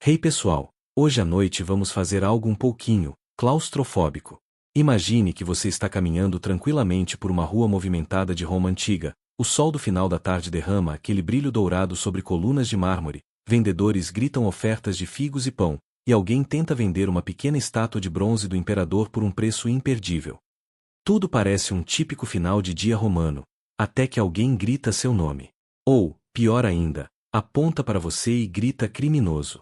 Hey pessoal, hoje à noite vamos fazer algo um pouquinho claustrofóbico. Imagine que você está caminhando tranquilamente por uma rua movimentada de Roma antiga, o sol do final da tarde derrama aquele brilho dourado sobre colunas de mármore, vendedores gritam ofertas de figos e pão, e alguém tenta vender uma pequena estátua de bronze do imperador por um preço imperdível. Tudo parece um típico final de dia romano, até que alguém grita seu nome. Ou, pior ainda, aponta para você e grita criminoso.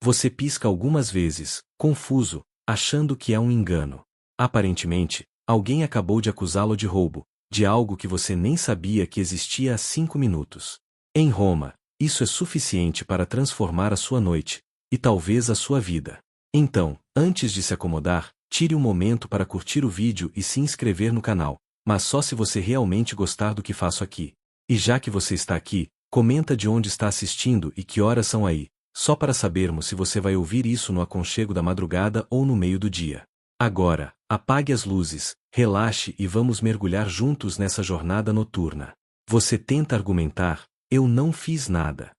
Você pisca algumas vezes, confuso, achando que é um engano. Aparentemente, alguém acabou de acusá-lo de roubo, de algo que você nem sabia que existia há 5 minutos. Em Roma, isso é suficiente para transformar a sua noite, e talvez a sua vida. Então, antes de se acomodar, tire um momento para curtir o vídeo e se inscrever no canal, mas só se você realmente gostar do que faço aqui. E já que você está aqui, comenta de onde está assistindo e que horas são aí, só para sabermos se você vai ouvir isso no aconchego da madrugada ou no meio do dia. Agora, apague as luzes, relaxe e vamos mergulhar juntos nessa jornada noturna. Você tenta argumentar, eu não fiz nada.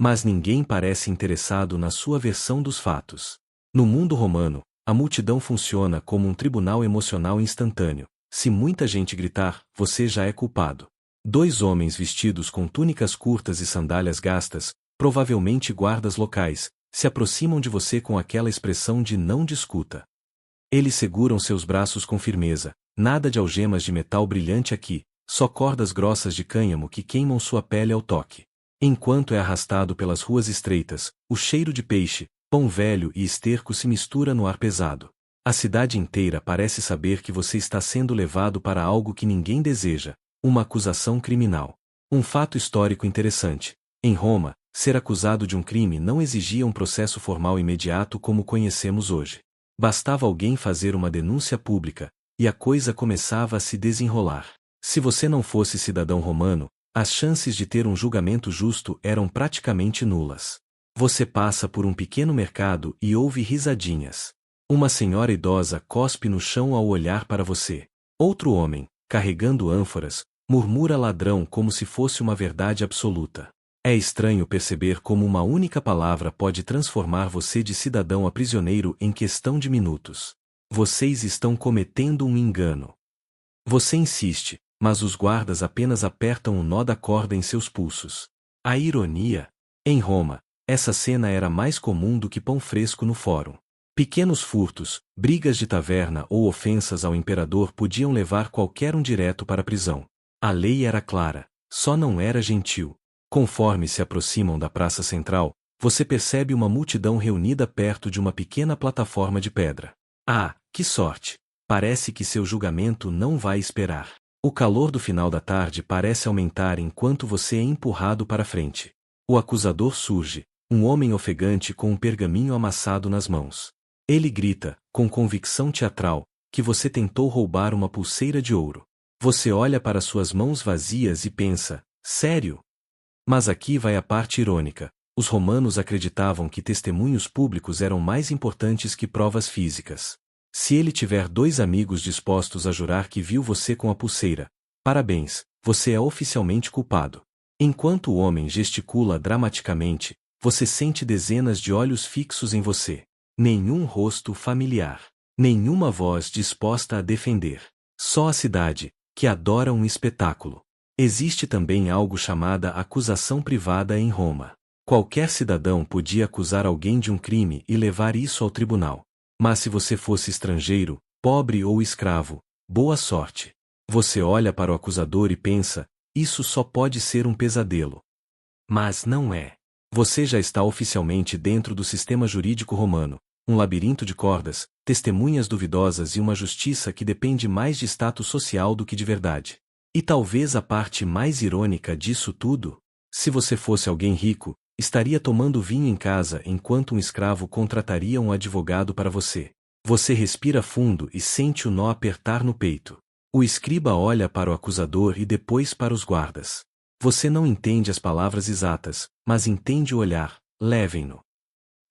Mas ninguém parece interessado na sua versão dos fatos. No mundo romano, a multidão funciona como um tribunal emocional instantâneo. Se muita gente gritar, você já é culpado. 2 homens vestidos com túnicas curtas e sandálias gastas, provavelmente guardas locais, se aproximam de você com aquela expressão de não discuta. Eles seguram seus braços com firmeza, nada de algemas de metal brilhante aqui, só cordas grossas de cânhamo que queimam sua pele ao toque. Enquanto é arrastado pelas ruas estreitas, o cheiro de peixe, pão velho e esterco se mistura no ar pesado. A cidade inteira parece saber que você está sendo levado para algo que ninguém deseja, uma acusação criminal. Um fato histórico interessante. Em Roma, ser acusado de um crime não exigia um processo formal imediato como conhecemos hoje. Bastava alguém fazer uma denúncia pública, e a coisa começava a se desenrolar. Se você não fosse cidadão romano, as chances de ter um julgamento justo eram praticamente nulas. Você passa por um pequeno mercado e ouve risadinhas. Uma senhora idosa cospe no chão ao olhar para você. Outro homem, carregando ânforas, murmura ladrão como se fosse uma verdade absoluta. É estranho perceber como uma única palavra pode transformar você de cidadão a prisioneiro em questão de minutos. Vocês estão cometendo um engano. Você insiste, mas os guardas apenas apertam o nó da corda em seus pulsos. A ironia? Em Roma, essa cena era mais comum do que pão fresco no fórum. Pequenos furtos, brigas de taverna ou ofensas ao imperador podiam levar qualquer um direto para a prisão. A lei era clara, só não era gentil. Conforme se aproximam da praça central, você percebe uma multidão reunida perto de uma pequena plataforma de pedra. Ah, que sorte! Parece que seu julgamento não vai esperar. O calor do final da tarde parece aumentar enquanto você é empurrado para frente. O acusador surge, um homem ofegante com um pergaminho amassado nas mãos. Ele grita, com convicção teatral, que você tentou roubar uma pulseira de ouro. Você olha para suas mãos vazias e pensa, sério? Mas aqui vai a parte irônica. Os romanos acreditavam que testemunhos públicos eram mais importantes que provas físicas. Se ele tiver 2 amigos dispostos a jurar que viu você com a pulseira, parabéns, você é oficialmente culpado. Enquanto o homem gesticula dramaticamente, você sente dezenas de olhos fixos em você. Nenhum rosto familiar. Nenhuma voz disposta a defender. Só a cidade, que adora um espetáculo. Existe também algo chamada acusação privada em Roma. Qualquer cidadão podia acusar alguém de um crime e levar isso ao tribunal. Mas se você fosse estrangeiro, pobre ou escravo, boa sorte. Você olha para o acusador e pensa, isso só pode ser um pesadelo. Mas não é. Você já está oficialmente dentro do sistema jurídico romano, um labirinto de cordas, testemunhas duvidosas e uma justiça que depende mais de status social do que de verdade. E talvez a parte mais irônica disso tudo? Se você fosse alguém rico, estaria tomando vinho em casa enquanto um escravo contrataria um advogado para você. Você respira fundo e sente o nó apertar no peito. O escriba olha para o acusador e depois para os guardas. Você não entende as palavras exatas, mas entende o olhar, levem-no.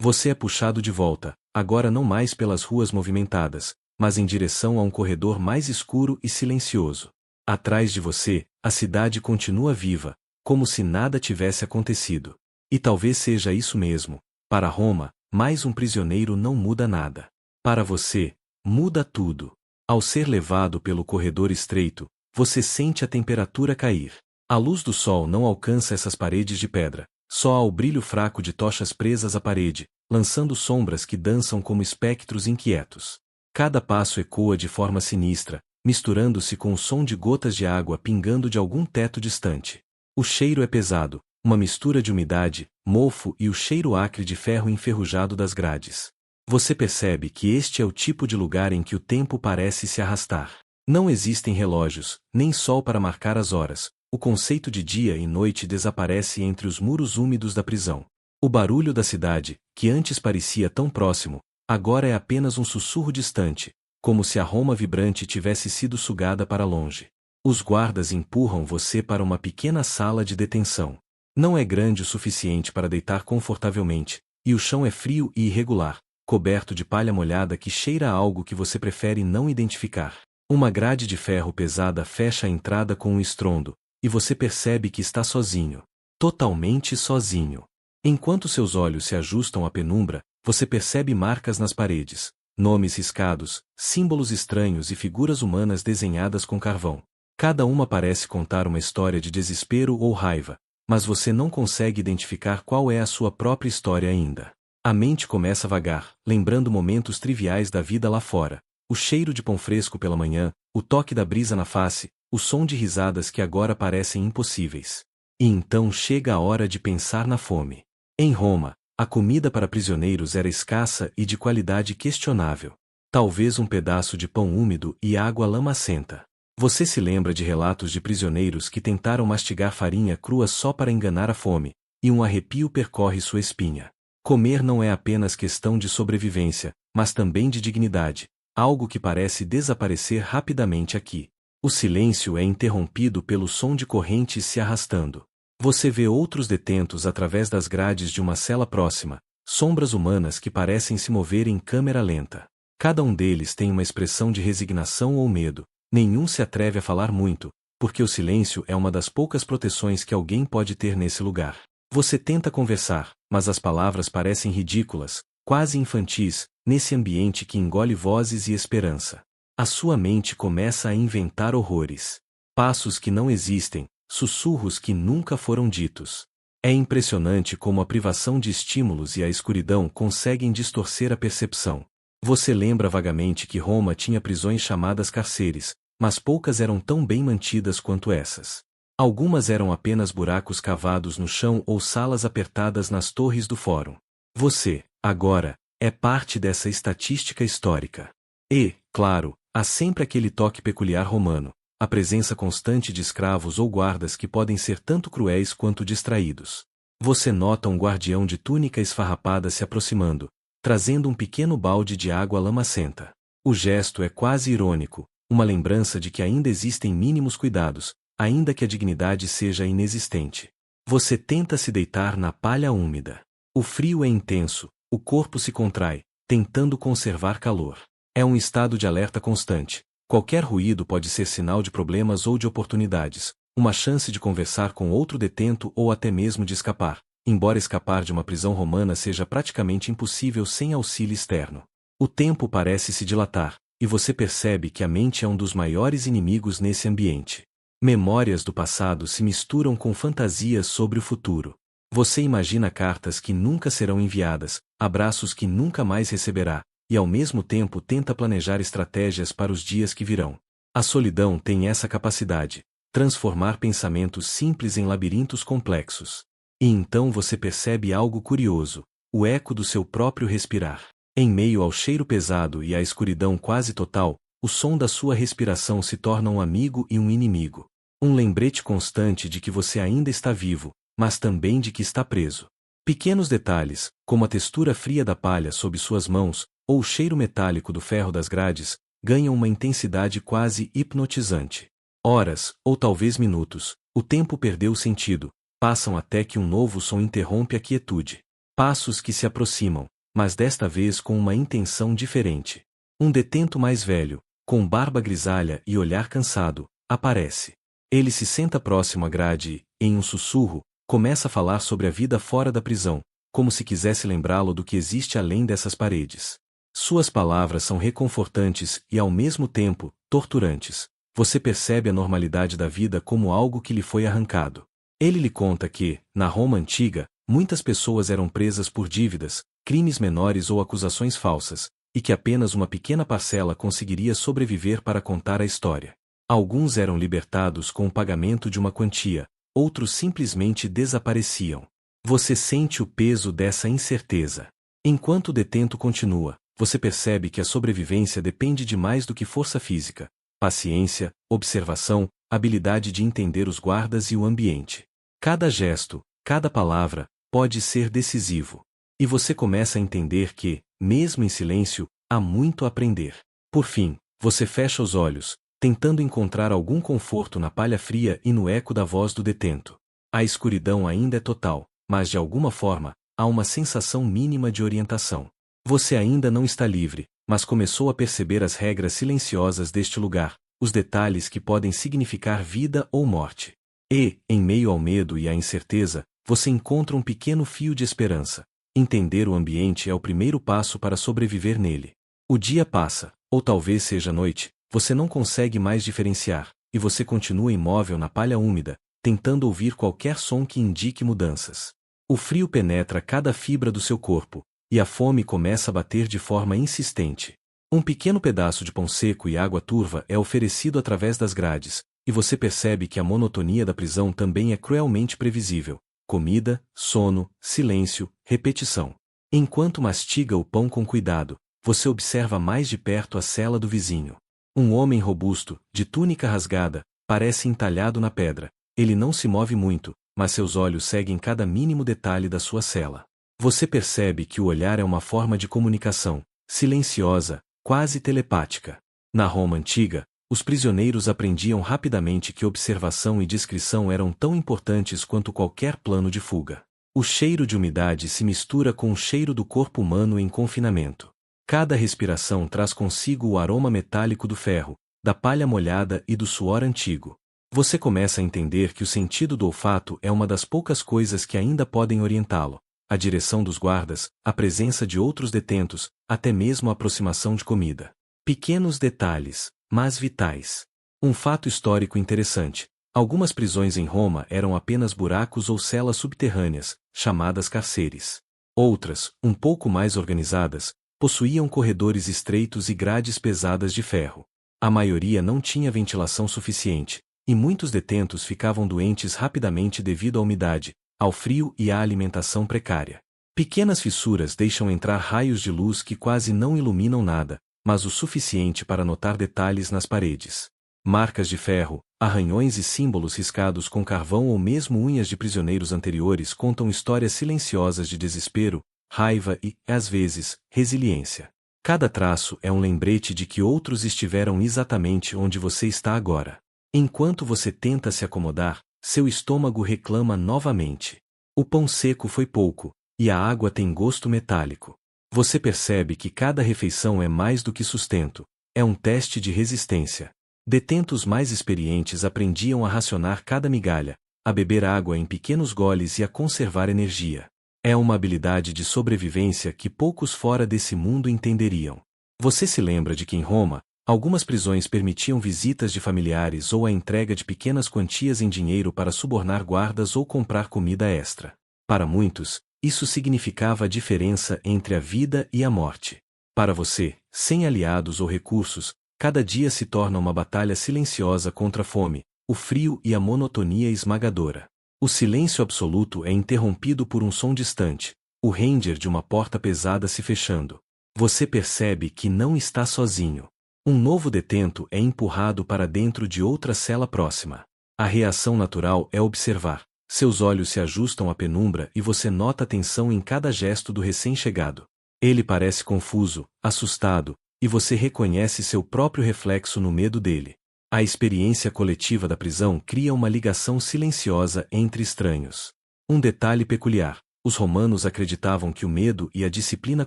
Você é puxado de volta, agora não mais pelas ruas movimentadas, mas em direção a um corredor mais escuro e silencioso. Atrás de você, a cidade continua viva, como se nada tivesse acontecido. E talvez seja isso mesmo. Para Roma, mais um prisioneiro não muda nada. Para você, muda tudo. Ao ser levado pelo corredor estreito, você sente a temperatura cair. A luz do sol não alcança essas paredes de pedra, só há o brilho fraco de tochas presas à parede, lançando sombras que dançam como espectros inquietos. Cada passo ecoa de forma sinistra, misturando-se com o som de gotas de água pingando de algum teto distante. O cheiro é pesado, uma mistura de umidade, mofo e o cheiro acre de ferro enferrujado das grades. Você percebe que este é o tipo de lugar em que o tempo parece se arrastar. Não existem relógios, nem sol para marcar as horas. O conceito de dia e noite desaparece entre os muros úmidos da prisão. O barulho da cidade, que antes parecia tão próximo, agora é apenas um sussurro distante, como se a Roma vibrante tivesse sido sugada para longe. Os guardas empurram você para uma pequena sala de detenção. Não é grande o suficiente para deitar confortavelmente, e o chão é frio e irregular, coberto de palha molhada que cheira a algo que você prefere não identificar. Uma grade de ferro pesada fecha a entrada com um estrondo, e você percebe que está sozinho. Totalmente sozinho. Enquanto seus olhos se ajustam à penumbra, você percebe marcas nas paredes, nomes riscados, símbolos estranhos e figuras humanas desenhadas com carvão. Cada uma parece contar uma história de desespero ou raiva, mas você não consegue identificar qual é a sua própria história ainda. A mente começa a vagar, lembrando momentos triviais da vida lá fora. O cheiro de pão fresco pela manhã, o toque da brisa na face, o som de risadas que agora parecem impossíveis. E então chega a hora de pensar na fome. Em Roma, a comida para prisioneiros era escassa e de qualidade questionável. Talvez um pedaço de pão úmido e água lamacenta. Você se lembra de relatos de prisioneiros que tentaram mastigar farinha crua só para enganar a fome, e um arrepio percorre sua espinha. Comer não é apenas questão de sobrevivência, mas também de dignidade, algo que parece desaparecer rapidamente aqui. O silêncio é interrompido pelo som de correntes se arrastando. Você vê outros detentos através das grades de uma cela próxima, sombras humanas que parecem se mover em câmera lenta. Cada um deles tem uma expressão de resignação ou medo. Nenhum se atreve a falar muito, porque o silêncio é uma das poucas proteções que alguém pode ter nesse lugar. Você tenta conversar, mas as palavras parecem ridículas, quase infantis, nesse ambiente que engole vozes e esperança. A sua mente começa a inventar horrores. Passos que não existem, sussurros que nunca foram ditos. É impressionante como a privação de estímulos e a escuridão conseguem distorcer a percepção. Você lembra vagamente que Roma tinha prisões chamadas cárceres, mas poucas eram tão bem mantidas quanto essas. Algumas eram apenas buracos cavados no chão ou salas apertadas nas torres do fórum. Você, agora, é parte dessa estatística histórica. E, claro, há sempre aquele toque peculiar romano, a presença constante de escravos ou guardas que podem ser tanto cruéis quanto distraídos. Você nota um guardião de túnica esfarrapada se aproximando, trazendo um pequeno balde de água lamacenta. O gesto é quase irônico, uma lembrança de que ainda existem mínimos cuidados, ainda que a dignidade seja inexistente. Você tenta se deitar na palha úmida. O frio é intenso, o corpo se contrai, tentando conservar calor. É um estado de alerta constante. Qualquer ruído pode ser sinal de problemas ou de oportunidades, uma chance de conversar com outro detento ou até mesmo de escapar, embora escapar de uma prisão romana seja praticamente impossível sem auxílio externo. O tempo parece se dilatar, e você percebe que a mente é um dos maiores inimigos nesse ambiente. Memórias do passado se misturam com fantasias sobre o futuro. Você imagina cartas que nunca serão enviadas, abraços que nunca mais receberá, e ao mesmo tempo tenta planejar estratégias para os dias que virão. A solidão tem essa capacidade, transformar pensamentos simples em labirintos complexos. E então você percebe algo curioso, o eco do seu próprio respirar. Em meio ao cheiro pesado e à escuridão quase total, o som da sua respiração se torna um amigo e um inimigo. Um lembrete constante de que você ainda está vivo, mas também de que está preso. Pequenos detalhes, como a textura fria da palha sob suas mãos, ou o cheiro metálico do ferro das grades, ganham uma intensidade quase hipnotizante. Horas, ou talvez minutos, o tempo perdeu o sentido, passam até que um novo som interrompe a quietude. Passos que se aproximam, mas desta vez com uma intenção diferente. Um detento mais velho, com barba grisalha e olhar cansado, aparece. Ele se senta próximo à grade e, em um sussurro, começa a falar sobre a vida fora da prisão, como se quisesse lembrá-lo do que existe além dessas paredes. Suas palavras são reconfortantes e, ao mesmo tempo, torturantes. Você percebe a normalidade da vida como algo que lhe foi arrancado. Ele lhe conta que, na Roma antiga, muitas pessoas eram presas por dívidas, crimes menores ou acusações falsas, e que apenas uma pequena parcela conseguiria sobreviver para contar a história. Alguns eram libertados com o pagamento de uma quantia, outros simplesmente desapareciam. Você sente o peso dessa incerteza. Enquanto o detento continua, você percebe que a sobrevivência depende de mais do que força física, paciência, observação, habilidade de entender os guardas e o ambiente. Cada gesto, cada palavra, pode ser decisivo. E você começa a entender que, mesmo em silêncio, há muito a aprender. Por fim, você fecha os olhos, tentando encontrar algum conforto na palha fria e no eco da voz do detento. A escuridão ainda é total, mas de alguma forma, há uma sensação mínima de orientação. Você ainda não está livre, mas começou a perceber as regras silenciosas deste lugar, os detalhes que podem significar vida ou morte. E, em meio ao medo e à incerteza, você encontra um pequeno fio de esperança. Entender o ambiente é o primeiro passo para sobreviver nele. O dia passa, ou talvez seja noite, você não consegue mais diferenciar, e você continua imóvel na palha úmida, tentando ouvir qualquer som que indique mudanças. O frio penetra cada fibra do seu corpo, e a fome começa a bater de forma insistente. Um pequeno pedaço de pão seco e água turva é oferecido através das grades, e você percebe que a monotonia da prisão também é cruelmente previsível. Comida, sono, silêncio, repetição. Enquanto mastiga o pão com cuidado, você observa mais de perto a cela do vizinho. Um homem robusto, de túnica rasgada, parece entalhado na pedra. Ele não se move muito, mas seus olhos seguem cada mínimo detalhe da sua cela. Você percebe que o olhar é uma forma de comunicação, silenciosa, quase telepática. Na Roma antiga, os prisioneiros aprendiam rapidamente que observação e discrição eram tão importantes quanto qualquer plano de fuga. O cheiro de umidade se mistura com o cheiro do corpo humano em confinamento. Cada respiração traz consigo o aroma metálico do ferro, da palha molhada e do suor antigo. Você começa a entender que o sentido do olfato é uma das poucas coisas que ainda podem orientá-lo. A direção dos guardas, a presença de outros detentos, até mesmo a aproximação de comida. Pequenos detalhes, mas vitais. Um fato histórico interessante. Algumas prisões em Roma eram apenas buracos ou celas subterrâneas, chamadas cárceres. Outras, um pouco mais organizadas, possuíam corredores estreitos e grades pesadas de ferro. A maioria não tinha ventilação suficiente, e muitos detentos ficavam doentes rapidamente devido à umidade, ao frio e à alimentação precária. Pequenas fissuras deixam entrar raios de luz que quase não iluminam nada, mas o suficiente para notar detalhes nas paredes. Marcas de ferro, arranhões e símbolos riscados com carvão ou mesmo unhas de prisioneiros anteriores contam histórias silenciosas de desespero, raiva e, às vezes, resiliência. Cada traço é um lembrete de que outros estiveram exatamente onde você está agora. Enquanto você tenta se acomodar, seu estômago reclama novamente. O pão seco foi pouco, e a água tem gosto metálico. Você percebe que cada refeição é mais do que sustento, é um teste de resistência. Detentos mais experientes aprendiam a racionar cada migalha, a beber água em pequenos goles e a conservar energia. É uma habilidade de sobrevivência que poucos fora desse mundo entenderiam. Você se lembra de que em Roma, algumas prisões permitiam visitas de familiares ou a entrega de pequenas quantias em dinheiro para subornar guardas ou comprar comida extra. Para muitos, isso significava a diferença entre a vida e a morte. Para você, sem aliados ou recursos, cada dia se torna uma batalha silenciosa contra a fome, o frio e a monotonia esmagadora. O silêncio absoluto é interrompido por um som distante, o ranger de uma porta pesada se fechando. Você percebe que não está sozinho. Um novo detento é empurrado para dentro de outra cela próxima. A reação natural é observar. Seus olhos se ajustam à penumbra e você nota a tensão em cada gesto do recém-chegado. Ele parece confuso, assustado, e você reconhece seu próprio reflexo no medo dele. A experiência coletiva da prisão cria uma ligação silenciosa entre estranhos. Um detalhe peculiar: os romanos acreditavam que o medo e a disciplina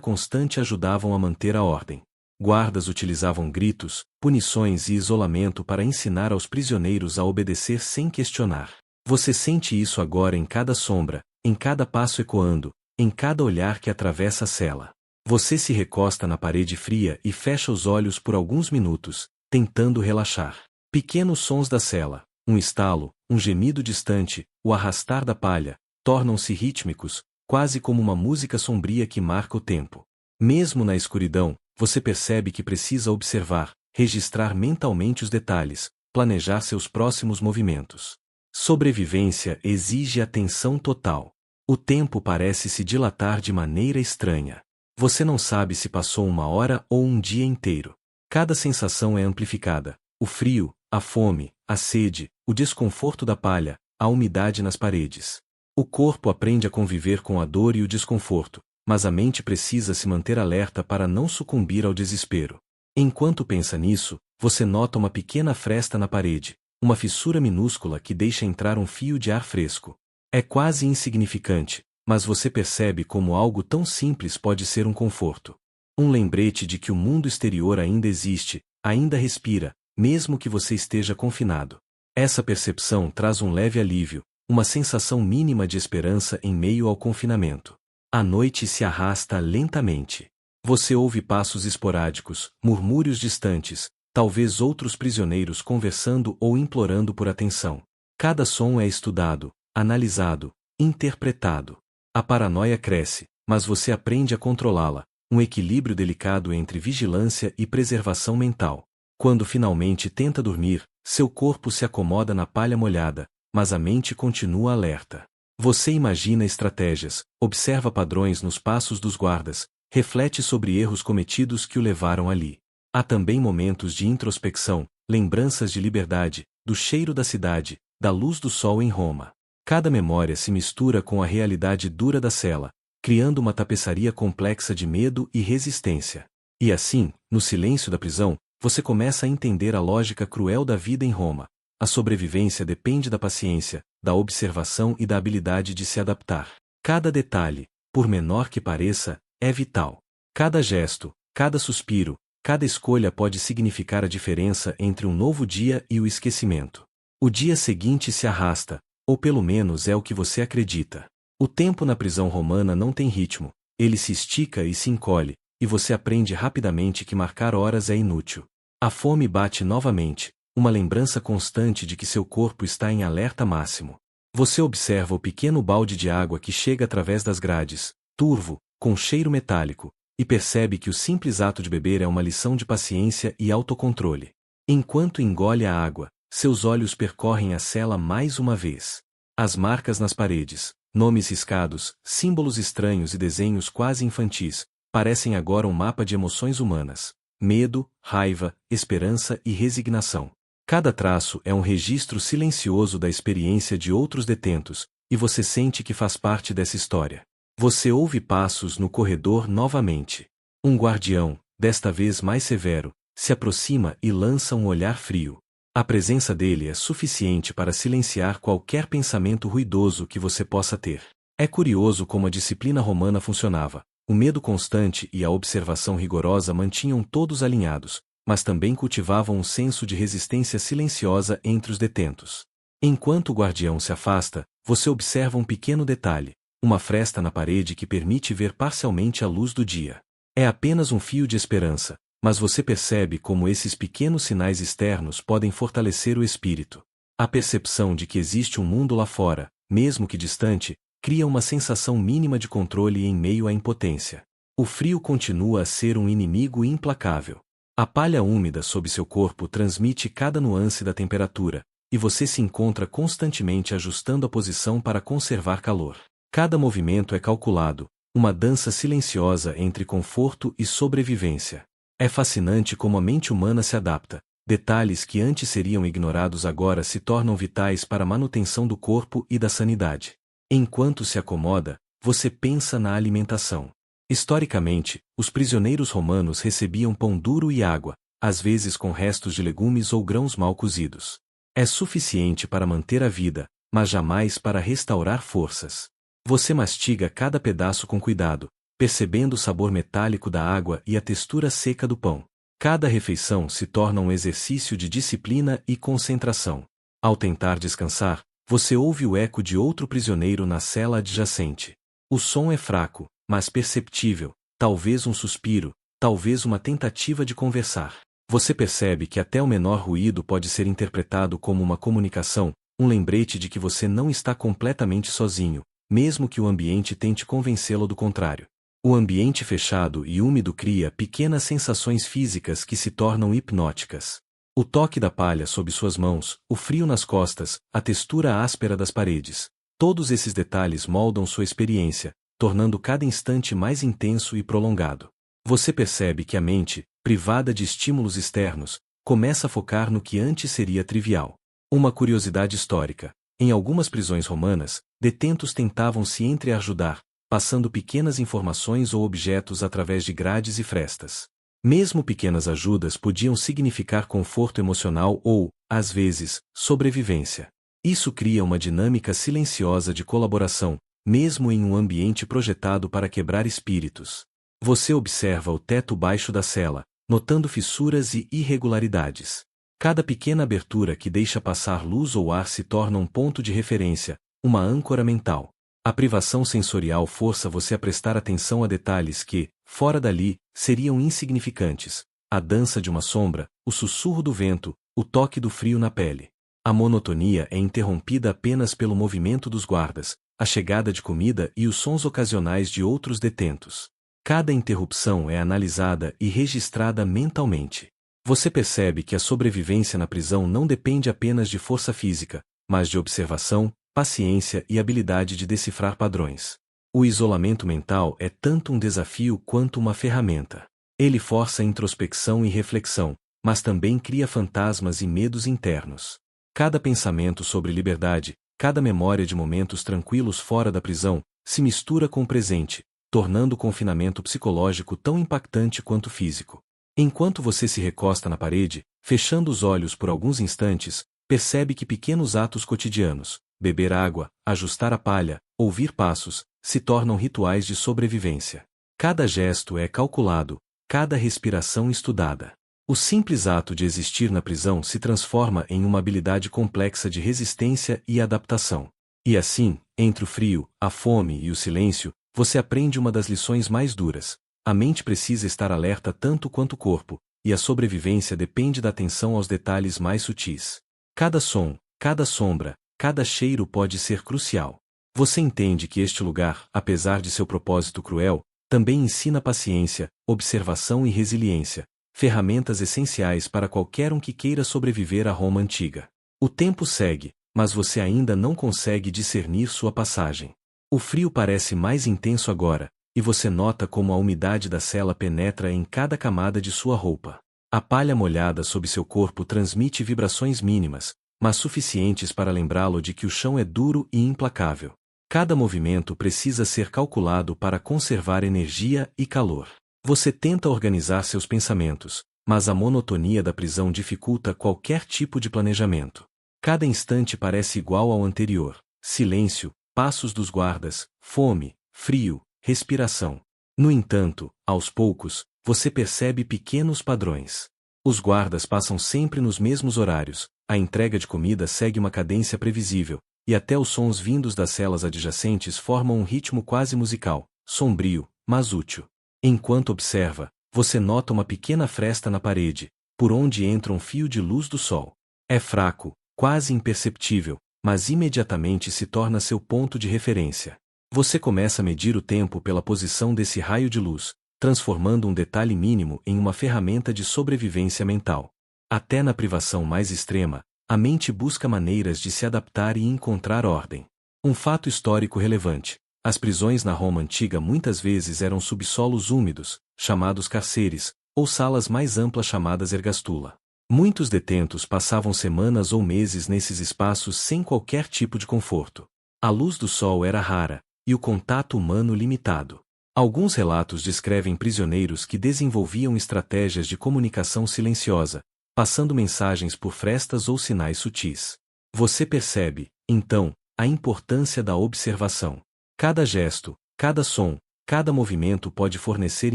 constante ajudavam a manter a ordem. Guardas utilizavam gritos, punições e isolamento para ensinar aos prisioneiros a obedecer sem questionar. Você sente isso agora em cada sombra, em cada passo ecoando, em cada olhar que atravessa a cela. Você se recosta na parede fria e fecha os olhos por alguns minutos, tentando relaxar. Pequenos sons da cela, um estalo, um gemido distante, o arrastar da palha, tornam-se rítmicos, quase como uma música sombria que marca o tempo. Mesmo na escuridão, você percebe que precisa observar, registrar mentalmente os detalhes, planejar seus próximos movimentos. Sobrevivência exige atenção total. O tempo parece se dilatar de maneira estranha. Você não sabe se passou uma hora ou um dia inteiro. Cada sensação é amplificada: o frio, a fome, a sede, o desconforto da palha, a umidade nas paredes. O corpo aprende a conviver com a dor e o desconforto, mas a mente precisa se manter alerta para não sucumbir ao desespero. Enquanto pensa nisso, você nota uma pequena fresta na parede, uma fissura minúscula que deixa entrar um fio de ar fresco. É quase insignificante, mas você percebe como algo tão simples pode ser um conforto. Um lembrete de que o mundo exterior ainda existe, ainda respira, mesmo que você esteja confinado. Essa percepção traz um leve alívio, uma sensação mínima de esperança em meio ao confinamento. A noite se arrasta lentamente. Você ouve passos esporádicos, murmúrios distantes, talvez outros prisioneiros conversando ou implorando por atenção. Cada som é estudado, analisado, interpretado. A paranoia cresce, mas você aprende a controlá-la, um equilíbrio delicado entre vigilância e preservação mental. Quando finalmente tenta dormir, seu corpo se acomoda na palha molhada, mas a mente continua alerta. Você imagina estratégias, observa padrões nos passos dos guardas, reflete sobre erros cometidos que o levaram ali. Há também momentos de introspecção, lembranças de liberdade, do cheiro da cidade, da luz do sol em Roma. Cada memória se mistura com a realidade dura da cela, criando uma tapeçaria complexa de medo e resistência. E assim, no silêncio da prisão, você começa a entender a lógica cruel da vida em Roma. A sobrevivência depende da paciência, da observação e da habilidade de se adaptar. Cada detalhe, por menor que pareça, é vital. Cada gesto, cada suspiro, cada escolha pode significar a diferença entre um novo dia e o esquecimento. O dia seguinte se arrasta, ou pelo menos é o que você acredita. O tempo na prisão romana não tem ritmo, ele se estica e se encolhe, e você aprende rapidamente que marcar horas é inútil. A fome bate novamente, uma lembrança constante de que seu corpo está em alerta máximo. Você observa o pequeno balde de água que chega através das grades, turvo, com cheiro metálico, e percebe que o simples ato de beber é uma lição de paciência e autocontrole. Enquanto engole a água, seus olhos percorrem a cela mais uma vez. As marcas nas paredes, nomes riscados, símbolos estranhos e desenhos quase infantis, parecem agora um mapa de emoções humanas: medo, raiva, esperança e resignação. Cada traço é um registro silencioso da experiência de outros detentos, e você sente que faz parte dessa história. Você ouve passos no corredor novamente. Um guardião, desta vez mais severo, se aproxima e lança um olhar frio. A presença dele é suficiente para silenciar qualquer pensamento ruidoso que você possa ter. É curioso como a disciplina romana funcionava. O medo constante e a observação rigorosa mantinham todos alinhados, mas também cultivavam um senso de resistência silenciosa entre os detentos. Enquanto o guardião se afasta, você observa um pequeno detalhe: uma fresta na parede que permite ver parcialmente a luz do dia. É apenas um fio de esperança, mas você percebe como esses pequenos sinais externos podem fortalecer o espírito. A percepção de que existe um mundo lá fora, mesmo que distante, cria uma sensação mínima de controle em meio à impotência. O frio continua a ser um inimigo implacável. A palha úmida sob seu corpo transmite cada nuance da temperatura, e você se encontra constantemente ajustando a posição para conservar calor. Cada movimento é calculado, uma dança silenciosa entre conforto e sobrevivência. É fascinante como a mente humana se adapta. Detalhes que antes seriam ignorados agora se tornam vitais para a manutenção do corpo e da sanidade. Enquanto se acomoda, você pensa na alimentação. Historicamente, os prisioneiros romanos recebiam pão duro e água, às vezes com restos de legumes ou grãos mal cozidos. É suficiente para manter a vida, mas jamais para restaurar forças. Você mastiga cada pedaço com cuidado, percebendo o sabor metálico da água e a textura seca do pão. Cada refeição se torna um exercício de disciplina e concentração. Ao tentar descansar, você ouve o eco de outro prisioneiro na cela adjacente. O som é fraco, mas perceptível, talvez um suspiro, talvez uma tentativa de conversar. Você percebe que até o menor ruído pode ser interpretado como uma comunicação, um lembrete de que você não está completamente sozinho, mesmo que o ambiente tente convencê-lo do contrário. O ambiente fechado e úmido cria pequenas sensações físicas que se tornam hipnóticas. O toque da palha sob suas mãos, o frio nas costas, a textura áspera das paredes. Todos esses detalhes moldam sua experiência, tornando cada instante mais intenso e prolongado. Você percebe que a mente, privada de estímulos externos, começa a focar no que antes seria trivial. Uma curiosidade histórica. Em algumas prisões romanas, detentos tentavam se entreajudar, passando pequenas informações ou objetos através de grades e frestas. Mesmo pequenas ajudas podiam significar conforto emocional ou, às vezes, sobrevivência. Isso cria uma dinâmica silenciosa de colaboração, mesmo em um ambiente projetado para quebrar espíritos. Você observa o teto baixo da cela, notando fissuras e irregularidades. Cada pequena abertura que deixa passar luz ou ar se torna um ponto de referência, uma âncora mental. A privação sensorial força você a prestar atenção a detalhes que, fora dali, seriam insignificantes. A dança de uma sombra, o sussurro do vento, o toque do frio na pele. A monotonia é interrompida apenas pelo movimento dos guardas, a chegada de comida e os sons ocasionais de outros detentos. Cada interrupção é analisada e registrada mentalmente. Você percebe que a sobrevivência na prisão não depende apenas de força física, mas de observação, paciência e habilidade de decifrar padrões. O isolamento mental é tanto um desafio quanto uma ferramenta. Ele força introspecção e reflexão, mas também cria fantasmas e medos internos. Cada pensamento sobre liberdade, cada memória de momentos tranquilos fora da prisão, se mistura com o presente, tornando o confinamento psicológico tão impactante quanto físico. Enquanto você se recosta na parede, fechando os olhos por alguns instantes, percebe que pequenos atos cotidianos, beber água, ajustar a palha, ouvir passos, se tornam rituais de sobrevivência. Cada gesto é calculado, cada respiração estudada. O simples ato de existir na prisão se transforma em uma habilidade complexa de resistência e adaptação. E assim, entre o frio, a fome e o silêncio, você aprende uma das lições mais duras. A mente precisa estar alerta tanto quanto o corpo, e a sobrevivência depende da atenção aos detalhes mais sutis. Cada som, cada sombra, cada cheiro pode ser crucial. Você entende que este lugar, apesar de seu propósito cruel, também ensina paciência, observação e resiliência, ferramentas essenciais para qualquer um que queira sobreviver à Roma antiga. O tempo segue, mas você ainda não consegue discernir sua passagem. O frio parece mais intenso agora, e você nota como a umidade da cela penetra em cada camada de sua roupa. A palha molhada sob seu corpo transmite vibrações mínimas, mas suficientes para lembrá-lo de que o chão é duro e implacável. Cada movimento precisa ser calculado para conservar energia e calor. Você tenta organizar seus pensamentos, mas a monotonia da prisão dificulta qualquer tipo de planejamento. Cada instante parece igual ao anterior: silêncio, passos dos guardas, fome, frio, respiração. No entanto, aos poucos, você percebe pequenos padrões. Os guardas passam sempre nos mesmos horários, a entrega de comida segue uma cadência previsível, e até os sons vindos das celas adjacentes formam um ritmo quase musical, sombrio, mas útil. Enquanto observa, você nota uma pequena fresta na parede, por onde entra um fio de luz do sol. É fraco, quase imperceptível, mas imediatamente se torna seu ponto de referência. Você começa a medir o tempo pela posição desse raio de luz, transformando um detalhe mínimo em uma ferramenta de sobrevivência mental. Até na privação mais extrema, a mente busca maneiras de se adaptar e encontrar ordem. Um fato histórico relevante: as prisões na Roma antiga muitas vezes eram subsolos úmidos, chamados carceres, ou salas mais amplas chamadas ergastula. Muitos detentos passavam semanas ou meses nesses espaços sem qualquer tipo de conforto. A luz do sol era rara, e o contato humano limitado. Alguns relatos descrevem prisioneiros que desenvolviam estratégias de comunicação silenciosa, passando mensagens por frestas ou sinais sutis. Você percebe, então, a importância da observação. Cada gesto, cada som, cada movimento pode fornecer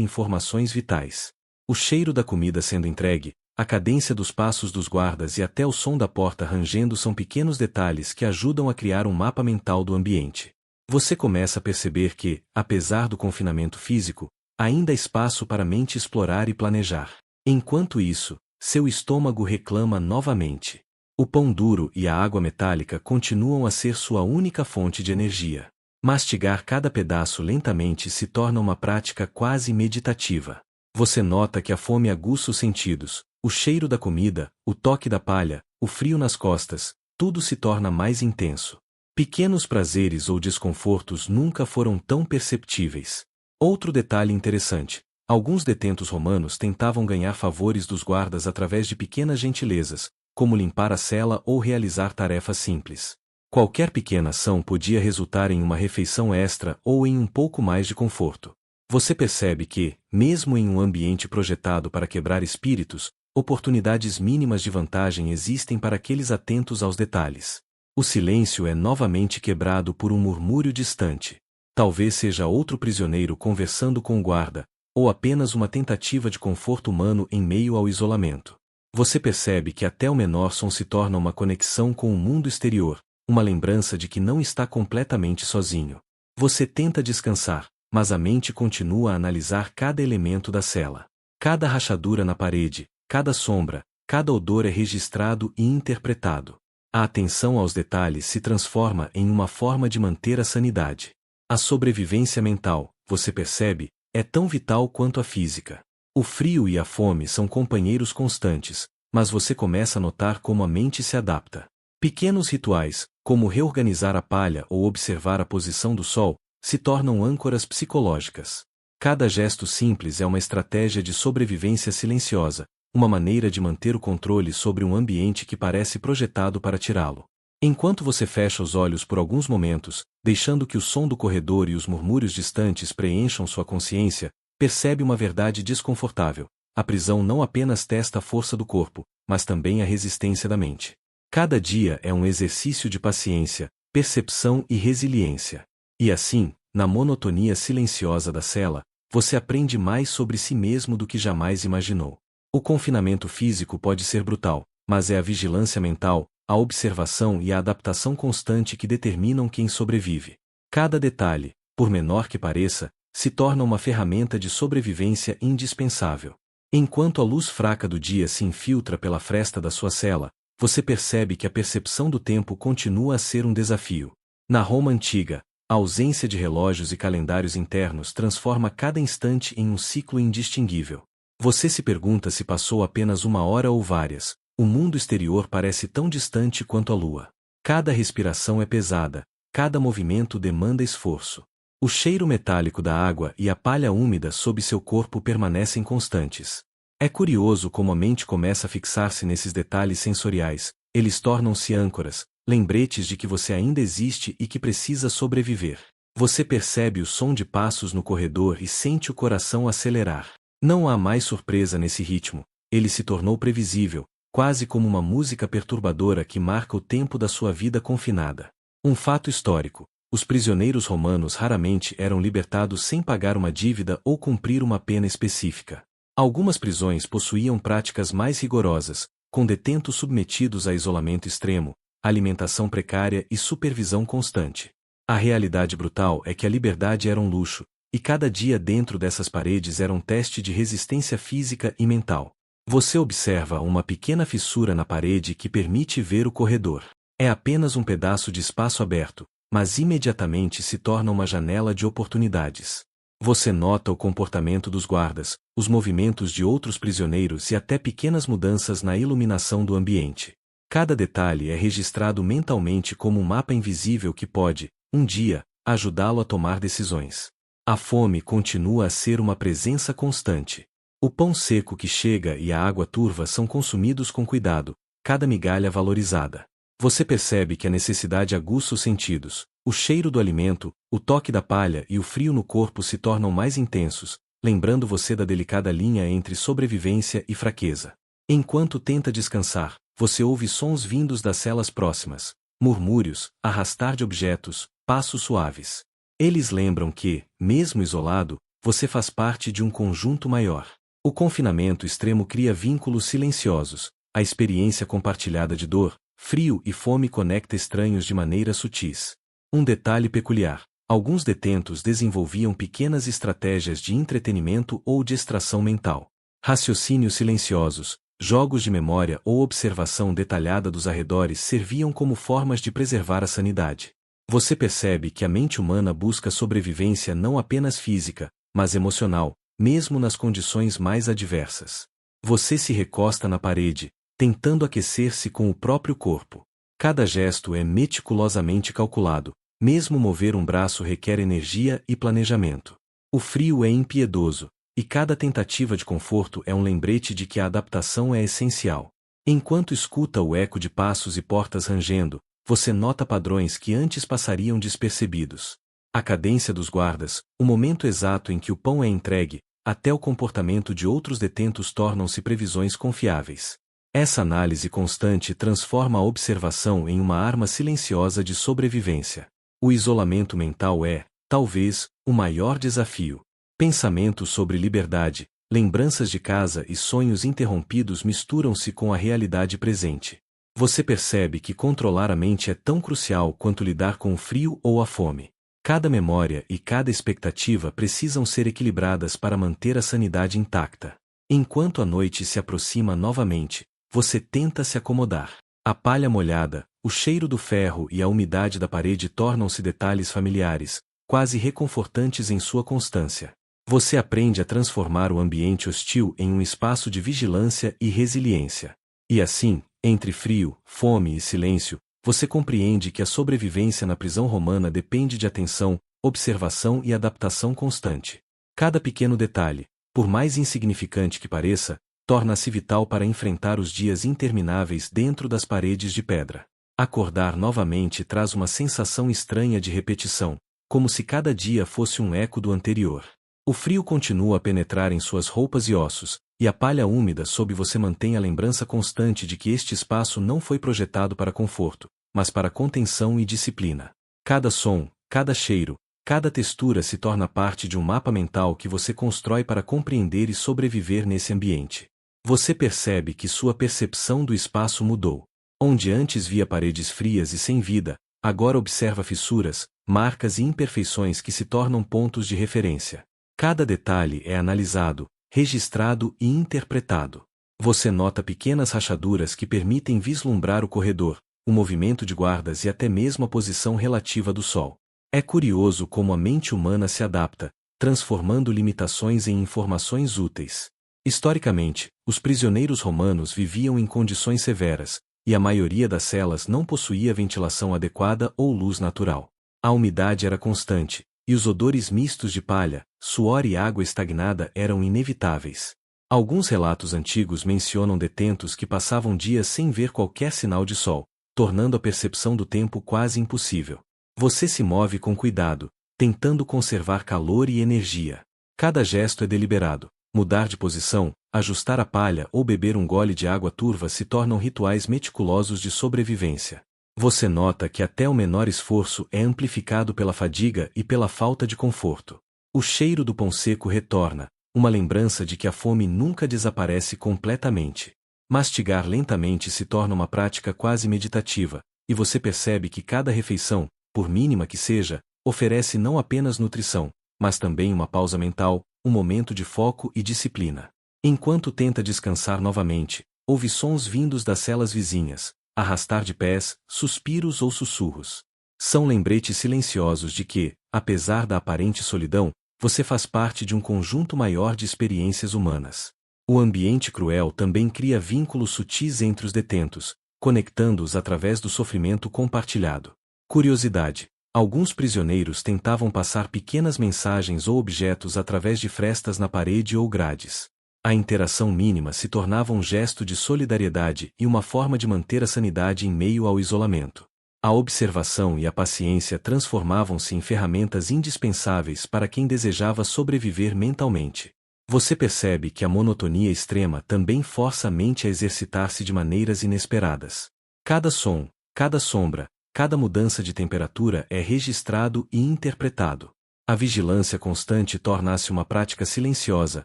informações vitais. O cheiro da comida sendo entregue, a cadência dos passos dos guardas e até o som da porta rangendo são pequenos detalhes que ajudam a criar um mapa mental do ambiente. Você começa a perceber que, apesar do confinamento físico, ainda há espaço para a mente explorar e planejar. Enquanto isso, seu estômago reclama novamente. O pão duro e a água metálica continuam a ser sua única fonte de energia. Mastigar cada pedaço lentamente se torna uma prática quase meditativa. Você nota que a fome aguça os sentidos, o cheiro da comida, o toque da palha, o frio nas costas, tudo se torna mais intenso. Pequenos prazeres ou desconfortos nunca foram tão perceptíveis. Outro detalhe interessante: alguns detentos romanos tentavam ganhar favores dos guardas através de pequenas gentilezas, como limpar a cela ou realizar tarefas simples. Qualquer pequena ação podia resultar em uma refeição extra ou em um pouco mais de conforto. Você percebe que, mesmo em um ambiente projetado para quebrar espíritos, oportunidades mínimas de vantagem existem para aqueles atentos aos detalhes. O silêncio é novamente quebrado por um murmúrio distante. Talvez seja outro prisioneiro conversando com o guarda, ou apenas uma tentativa de conforto humano em meio ao isolamento. Você percebe que até o menor som se torna uma conexão com o mundo exterior, uma lembrança de que não está completamente sozinho. Você tenta descansar, mas a mente continua a analisar cada elemento da cela. Cada rachadura na parede, cada sombra, cada odor é registrado e interpretado. A atenção aos detalhes se transforma em uma forma de manter a sanidade. A sobrevivência mental, você percebe, é tão vital quanto a física. O frio e a fome são companheiros constantes, mas você começa a notar como a mente se adapta. Pequenos rituais, como reorganizar a palha ou observar a posição do sol, se tornam âncoras psicológicas. Cada gesto simples é uma estratégia de sobrevivência silenciosa, uma maneira de manter o controle sobre um ambiente que parece projetado para tirá-lo. Enquanto você fecha os olhos por alguns momentos, deixando que o som do corredor e os murmúrios distantes preencham sua consciência, percebe uma verdade desconfortável: a prisão não apenas testa a força do corpo, mas também a resistência da mente. Cada dia é um exercício de paciência, percepção e resiliência. E assim, na monotonia silenciosa da cela, você aprende mais sobre si mesmo do que jamais imaginou. O confinamento físico pode ser brutal, mas é a vigilância mental, a observação e a adaptação constante que determinam quem sobrevive. Cada detalhe, por menor que pareça, se torna uma ferramenta de sobrevivência indispensável. Enquanto a luz fraca do dia se infiltra pela fresta da sua cela, você percebe que a percepção do tempo continua a ser um desafio. Na Roma antiga, a ausência de relógios e calendários internos transforma cada instante em um ciclo indistinguível. Você se pergunta se passou apenas uma hora ou várias. O mundo exterior parece tão distante quanto a lua. Cada respiração é pesada, cada movimento demanda esforço. O cheiro metálico da água e a palha úmida sob seu corpo permanecem constantes. É curioso como a mente começa a fixar-se nesses detalhes sensoriais. Eles tornam-se âncoras, lembretes de que você ainda existe e que precisa sobreviver. Você percebe o som de passos no corredor e sente o coração acelerar. Não há mais surpresa nesse ritmo. Ele se tornou previsível, quase como uma música perturbadora que marca o tempo da sua vida confinada. Um fato histórico: os prisioneiros romanos raramente eram libertados sem pagar uma dívida ou cumprir uma pena específica. Algumas prisões possuíam práticas mais rigorosas, com detentos submetidos a isolamento extremo, alimentação precária e supervisão constante. A realidade brutal é que a liberdade era um luxo, e cada dia dentro dessas paredes era um teste de resistência física e mental. Você observa uma pequena fissura na parede que permite ver o corredor. É apenas um pedaço de espaço aberto, mas imediatamente se torna uma janela de oportunidades. Você nota o comportamento dos guardas, os movimentos de outros prisioneiros e até pequenas mudanças na iluminação do ambiente. Cada detalhe é registrado mentalmente como um mapa invisível que pode, um dia, ajudá-lo a tomar decisões. A fome continua a ser uma presença constante. O pão seco que chega e a água turva são consumidos com cuidado, cada migalha valorizada. Você percebe que a necessidade aguça os sentidos. O cheiro do alimento, o toque da palha e o frio no corpo se tornam mais intensos, lembrando você da delicada linha entre sobrevivência e fraqueza. Enquanto tenta descansar, você ouve sons vindos das celas próximas, murmúrios, arrastar de objetos, passos suaves. Eles lembram que, mesmo isolado, você faz parte de um conjunto maior. O confinamento extremo cria vínculos silenciosos. A experiência compartilhada de dor, frio e fome conecta estranhos de maneiras sutis. Um detalhe peculiar: Alguns detentos desenvolviam pequenas estratégias de entretenimento ou de extração mental. Raciocínios silenciosos, jogos de memória ou observação detalhada dos arredores serviam como formas de preservar a sanidade. Você percebe que a mente humana busca sobrevivência não apenas física, mas emocional, mesmo nas condições mais adversas. Você se recosta na parede, tentando aquecer-se com o próprio corpo. Cada gesto é meticulosamente calculado, mesmo mover um braço requer energia e planejamento. O frio é impiedoso, e cada tentativa de conforto é um lembrete de que a adaptação é essencial. Enquanto escuta o eco de passos e portas rangendo, você nota padrões que antes passariam despercebidos. A cadência dos guardas, o momento exato em que o pão é entregue, até o comportamento de outros detentos tornam-se previsões confiáveis. Essa análise constante transforma a observação em uma arma silenciosa de sobrevivência. O isolamento mental é, talvez, o maior desafio. Pensamentos sobre liberdade, lembranças de casa e sonhos interrompidos misturam-se com a realidade presente. Você percebe que controlar a mente é tão crucial quanto lidar com o frio ou a fome. Cada memória e cada expectativa precisam ser equilibradas para manter a sanidade intacta. Enquanto a noite se aproxima novamente, você tenta se acomodar. A palha molhada, o cheiro do ferro e a umidade da parede tornam-se detalhes familiares, quase reconfortantes em sua constância. Você aprende a transformar o ambiente hostil em um espaço de vigilância e resiliência. E assim, entre frio, fome e silêncio, você compreende que a sobrevivência na prisão romana depende de atenção, observação e adaptação constante. Cada pequeno detalhe, por mais insignificante que pareça, torna-se vital para enfrentar os dias intermináveis dentro das paredes de pedra. Acordar novamente traz uma sensação estranha de repetição, como se cada dia fosse um eco do anterior. O frio continua a penetrar em suas roupas e ossos, e a palha úmida sob você mantém a lembrança constante de que este espaço não foi projetado para conforto, mas para contenção e disciplina. Cada som, cada cheiro, cada textura se torna parte de um mapa mental que você constrói para compreender e sobreviver nesse ambiente. Você percebe que sua percepção do espaço mudou. Onde antes via paredes frias e sem vida, agora observa fissuras, marcas e imperfeições que se tornam pontos de referência. Cada detalhe é analisado, registrado e interpretado. Você nota pequenas rachaduras que permitem vislumbrar o corredor, o movimento de guardas e até mesmo a posição relativa do sol. É curioso como a mente humana se adapta, transformando limitações em informações úteis. Historicamente, os prisioneiros romanos viviam em condições severas, e a maioria das celas não possuía ventilação adequada ou luz natural. A umidade era constante, e os odores mistos de palha, suor e água estagnada eram inevitáveis. Alguns relatos antigos mencionam detentos que passavam dias sem ver qualquer sinal de sol, tornando a percepção do tempo quase impossível. Você se move com cuidado, tentando conservar calor e energia. Cada gesto é deliberado. Mudar de posição, ajustar a palha ou beber um gole de água turva se tornam rituais meticulosos de sobrevivência. Você nota que até o menor esforço é amplificado pela fadiga e pela falta de conforto. O cheiro do pão seco retorna, uma lembrança de que a fome nunca desaparece completamente. Mastigar lentamente se torna uma prática quase meditativa, e você percebe que cada refeição, por mínima que seja, oferece não apenas nutrição, mas também uma pausa mental, um momento de foco e disciplina. Enquanto tenta descansar novamente, ouve sons vindos das celas vizinhas, arrastar de pés, suspiros ou sussurros. São lembretes silenciosos de que, apesar da aparente solidão, você faz parte de um conjunto maior de experiências humanas. O ambiente cruel também cria vínculos sutis entre os detentos, conectando-os através do sofrimento compartilhado. Curiosidade. Alguns prisioneiros tentavam passar pequenas mensagens ou objetos através de frestas na parede ou grades. A interação mínima se tornava um gesto de solidariedade e uma forma de manter a sanidade em meio ao isolamento. A observação e a paciência transformavam-se em ferramentas indispensáveis para quem desejava sobreviver mentalmente. Você percebe que a monotonia extrema também força a mente a exercitar-se de maneiras inesperadas. Cada som, cada sombra, cada mudança de temperatura é registrado e interpretado. A vigilância constante torna-se uma prática silenciosa,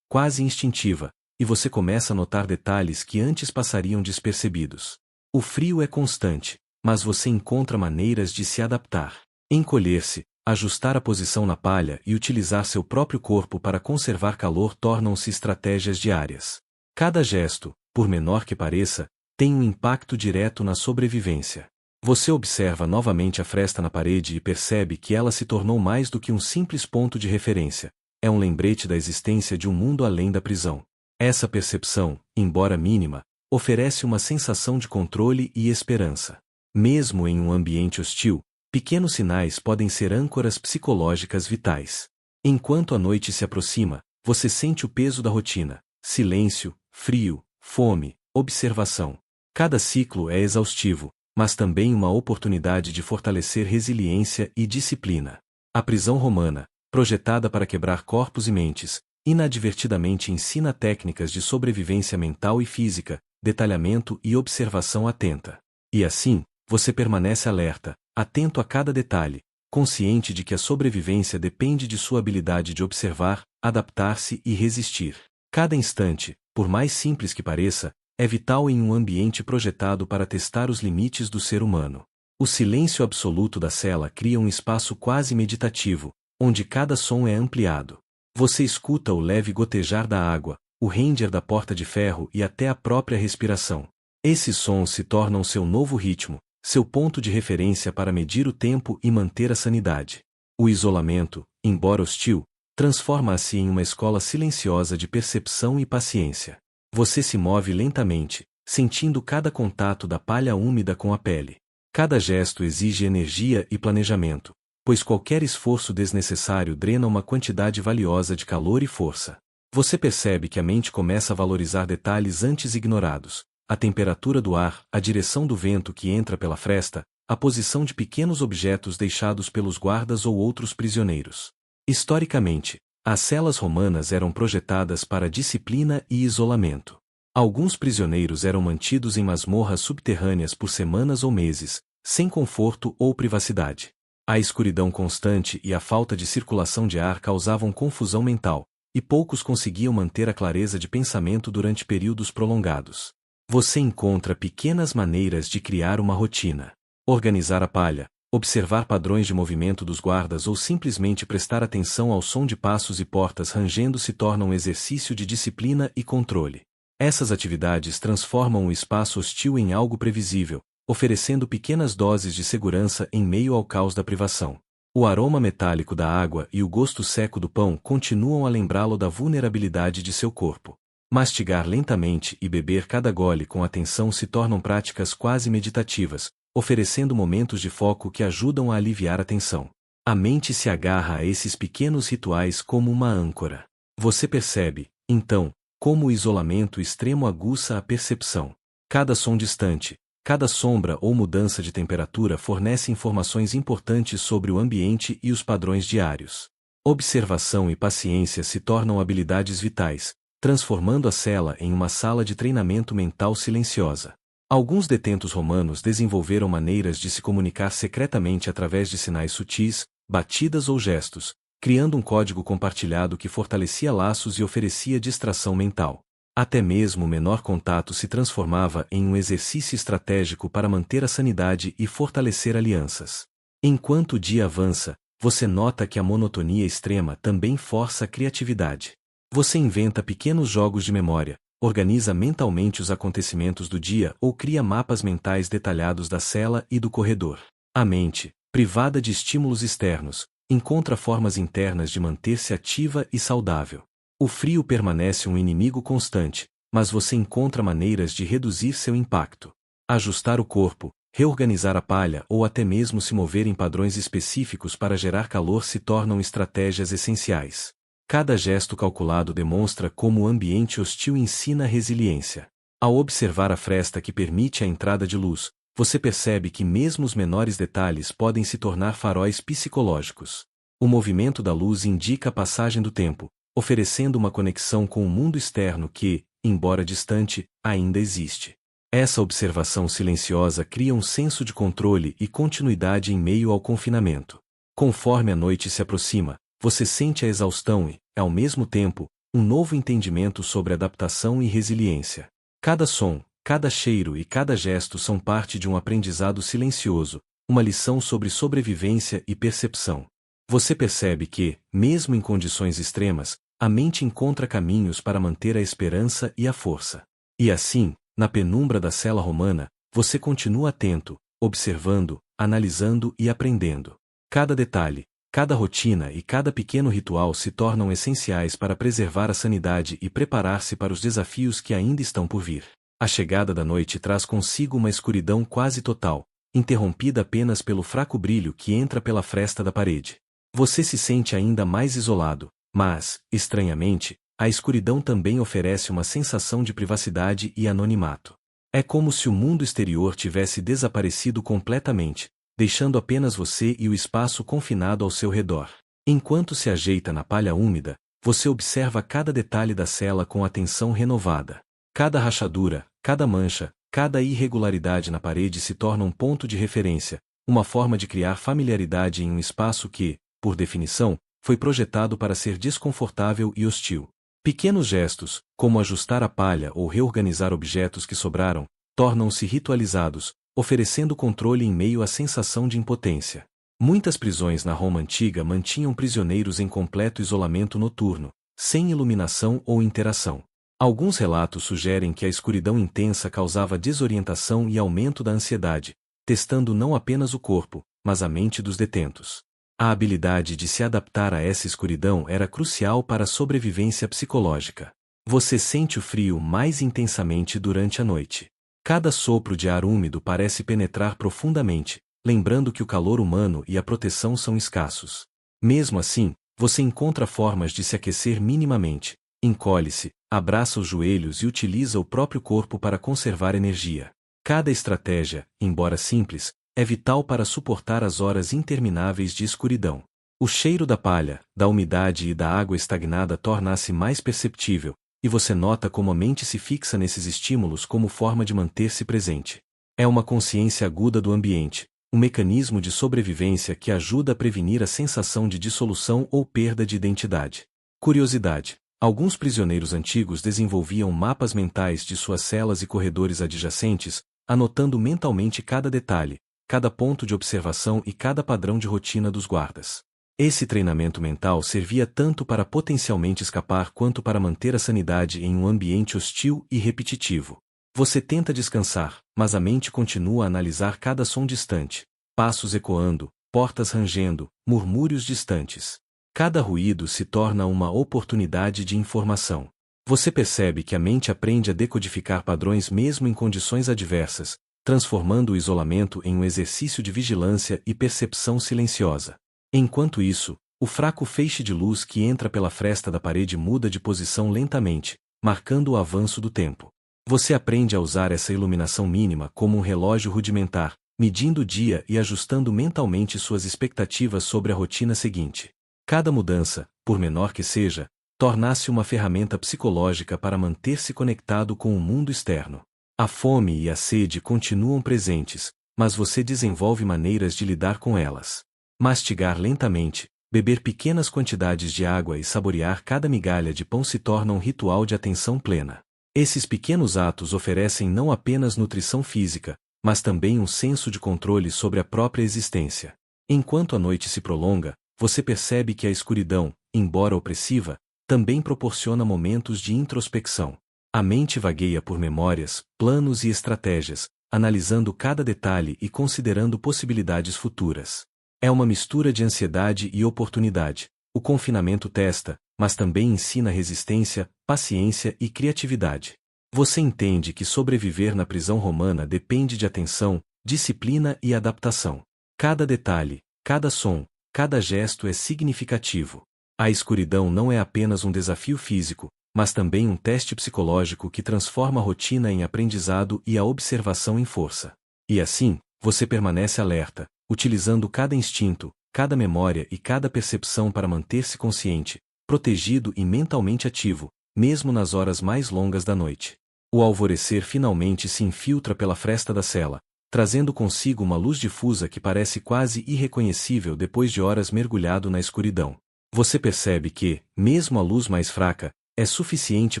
quase instintiva, e você começa a notar detalhes que antes passariam despercebidos. O frio é constante, mas você encontra maneiras de se adaptar. Encolher-se, ajustar a posição na palha e utilizar seu próprio corpo para conservar calor tornam-se estratégias diárias. Cada gesto, por menor que pareça, tem um impacto direto na sobrevivência. Você observa novamente a fresta na parede e percebe que ela se tornou mais do que um simples ponto de referência. É um lembrete da existência de um mundo além da prisão. Essa percepção, embora mínima, oferece uma sensação de controle e esperança. Mesmo em um ambiente hostil, pequenos sinais podem ser âncoras psicológicas vitais. Enquanto a noite se aproxima, você sente o peso da rotina: silêncio, frio, fome, observação. Cada ciclo é exaustivo, mas também uma oportunidade de fortalecer resiliência e disciplina. A prisão romana, projetada para quebrar corpos e mentes, inadvertidamente ensina técnicas de sobrevivência mental e física, detalhamento e observação atenta. E assim, você permanece alerta, atento a cada detalhe, consciente de que a sobrevivência depende de sua habilidade de observar, adaptar-se e resistir. Cada instante, por mais simples que pareça, é vital em um ambiente projetado para testar os limites do ser humano. O silêncio absoluto da cela cria um espaço quase meditativo, onde cada som é ampliado. Você escuta o leve gotejar da água, o ranger da porta de ferro e até a própria respiração. Esses sons se tornam seu novo ritmo, seu ponto de referência para medir o tempo e manter a sanidade. O isolamento, embora hostil, transforma-se em uma escola silenciosa de percepção e paciência. Você se move lentamente, sentindo cada contato da palha úmida com a pele. Cada gesto exige energia e planejamento, pois qualquer esforço desnecessário drena uma quantidade valiosa de calor e força. Você percebe que a mente começa a valorizar detalhes antes ignorados: a temperatura do ar, a direção do vento que entra pela fresta, a posição de pequenos objetos deixados pelos guardas ou outros prisioneiros. Historicamente, as celas romanas eram projetadas para disciplina e isolamento. Alguns prisioneiros eram mantidos em masmorras subterrâneas por semanas ou meses, sem conforto ou privacidade. A escuridão constante e a falta de circulação de ar causavam confusão mental, e poucos conseguiam manter a clareza de pensamento durante períodos prolongados. Você encontra pequenas maneiras de criar uma rotina. Organizar a palha, observar padrões de movimento dos guardas ou simplesmente prestar atenção ao som de passos e portas rangendo se torna um exercício de disciplina e controle. Essas atividades transformam o espaço hostil em algo previsível, oferecendo pequenas doses de segurança em meio ao caos da privação. O aroma metálico da água e o gosto seco do pão continuam a lembrá-lo da vulnerabilidade de seu corpo. Mastigar lentamente e beber cada gole com atenção se tornam práticas quase meditativas, oferecendo momentos de foco que ajudam a aliviar a tensão. A mente se agarra a esses pequenos rituais como uma âncora. Você percebe, então, como o isolamento extremo aguça a percepção. Cada som distante, cada sombra ou mudança de temperatura fornece informações importantes sobre o ambiente e os padrões diários. Observação e paciência se tornam habilidades vitais, transformando a cela em uma sala de treinamento mental silenciosa. Alguns detentos romanos desenvolveram maneiras de se comunicar secretamente através de sinais sutis, batidas ou gestos, criando um código compartilhado que fortalecia laços e oferecia distração mental. Até mesmo o menor contato se transformava em um exercício estratégico para manter a sanidade e fortalecer alianças. Enquanto o dia avança, você nota que a monotonia extrema também força a criatividade. Você inventa pequenos jogos de memória, organiza mentalmente os acontecimentos do dia ou cria mapas mentais detalhados da cela e do corredor. A mente, privada de estímulos externos, encontra formas internas de manter-se ativa e saudável. O frio permanece um inimigo constante, mas você encontra maneiras de reduzir seu impacto. Ajustar o corpo, reorganizar a palha ou até mesmo se mover em padrões específicos para gerar calor se tornam estratégias essenciais. Cada gesto calculado demonstra como o ambiente hostil ensina resiliência. Ao observar a fresta que permite a entrada de luz, você percebe que mesmo os menores detalhes podem se tornar faróis psicológicos. O movimento da luz indica a passagem do tempo, oferecendo uma conexão com o mundo externo que, embora distante, ainda existe. Essa observação silenciosa cria um senso de controle e continuidade em meio ao confinamento. Conforme a noite se aproxima, você sente a exaustão e, ao mesmo tempo, um novo entendimento sobre adaptação e resiliência. Cada som, cada cheiro e cada gesto são parte de um aprendizado silencioso, uma lição sobre sobrevivência e percepção. Você percebe que, mesmo em condições extremas, a mente encontra caminhos para manter a esperança e a força. E assim, na penumbra da cela romana, você continua atento, observando, analisando e aprendendo. Cada detalhe, cada rotina e cada pequeno ritual se tornam essenciais para preservar a sanidade e preparar-se para os desafios que ainda estão por vir. A chegada da noite traz consigo uma escuridão quase total, interrompida apenas pelo fraco brilho que entra pela fresta da parede. Você se sente ainda mais isolado, mas, estranhamente, a escuridão também oferece uma sensação de privacidade e anonimato. É como se o mundo exterior tivesse desaparecido completamente, deixando apenas você e o espaço confinado ao seu redor. Enquanto se ajeita na palha úmida, você observa cada detalhe da cela com atenção renovada. Cada rachadura, cada mancha, cada irregularidade na parede se torna um ponto de referência, uma forma de criar familiaridade em um espaço que, por definição, foi projetado para ser desconfortável e hostil. Pequenos gestos, como ajustar a palha ou reorganizar objetos que sobraram, tornam-se ritualizados, oferecendo controle em meio à sensação de impotência. Muitas prisões na Roma antiga mantinham prisioneiros em completo isolamento noturno, sem iluminação ou interação. Alguns relatos sugerem que a escuridão intensa causava desorientação e aumento da ansiedade, testando não apenas o corpo, mas a mente dos detentos. A habilidade de se adaptar a essa escuridão era crucial para a sobrevivência psicológica. Você sente o frio mais intensamente durante a noite. Cada sopro de ar úmido parece penetrar profundamente, lembrando que o calor humano e a proteção são escassos. Mesmo assim, você encontra formas de se aquecer minimamente, encolhe-se, abraça os joelhos e utiliza o próprio corpo para conservar energia. Cada estratégia, embora simples, é vital para suportar as horas intermináveis de escuridão. O cheiro da palha, da umidade e da água estagnada torna-se mais perceptível, e você nota como a mente se fixa nesses estímulos como forma de manter-se presente. É uma consciência aguda do ambiente, um mecanismo de sobrevivência que ajuda a prevenir a sensação de dissolução ou perda de identidade. Curiosidade: alguns prisioneiros antigos desenvolviam mapas mentais de suas celas e corredores adjacentes, anotando mentalmente cada detalhe, cada ponto de observação e cada padrão de rotina dos guardas. Esse treinamento mental servia tanto para potencialmente escapar quanto para manter a sanidade em um ambiente hostil e repetitivo. Você tenta descansar, mas a mente continua a analisar cada som distante, passos ecoando, portas rangendo, murmúrios distantes. Cada ruído se torna uma oportunidade de informação. Você percebe que a mente aprende a decodificar padrões mesmo em condições adversas, transformando o isolamento em um exercício de vigilância e percepção silenciosa. Enquanto isso, o fraco feixe de luz que entra pela fresta da parede muda de posição lentamente, marcando o avanço do tempo. Você aprende a usar essa iluminação mínima como um relógio rudimentar, medindo o dia e ajustando mentalmente suas expectativas sobre a rotina seguinte. Cada mudança, por menor que seja, torna-se uma ferramenta psicológica para manter-se conectado com o mundo externo. A fome e a sede continuam presentes, mas você desenvolve maneiras de lidar com elas. Mastigar lentamente, beber pequenas quantidades de água e saborear cada migalha de pão se torna um ritual de atenção plena. Esses pequenos atos oferecem não apenas nutrição física, mas também um senso de controle sobre a própria existência. Enquanto a noite se prolonga, você percebe que a escuridão, embora opressiva, também proporciona momentos de introspecção. A mente vagueia por memórias, planos e estratégias, analisando cada detalhe e considerando possibilidades futuras. É uma mistura de ansiedade e oportunidade. O confinamento testa, mas também ensina resistência, paciência e criatividade. Você entende que sobreviver na prisão romana depende de atenção, disciplina e adaptação. Cada detalhe, cada som, cada gesto é significativo. A escuridão não é apenas um desafio físico, mas também um teste psicológico que transforma a rotina em aprendizado e a observação em força. E assim, você permanece alerta, utilizando cada instinto, cada memória e cada percepção para manter-se consciente, protegido e mentalmente ativo, mesmo nas horas mais longas da noite. O alvorecer finalmente se infiltra pela fresta da cela, trazendo consigo uma luz difusa que parece quase irreconhecível depois de horas mergulhado na escuridão. Você percebe que, mesmo a luz mais fraca, é suficiente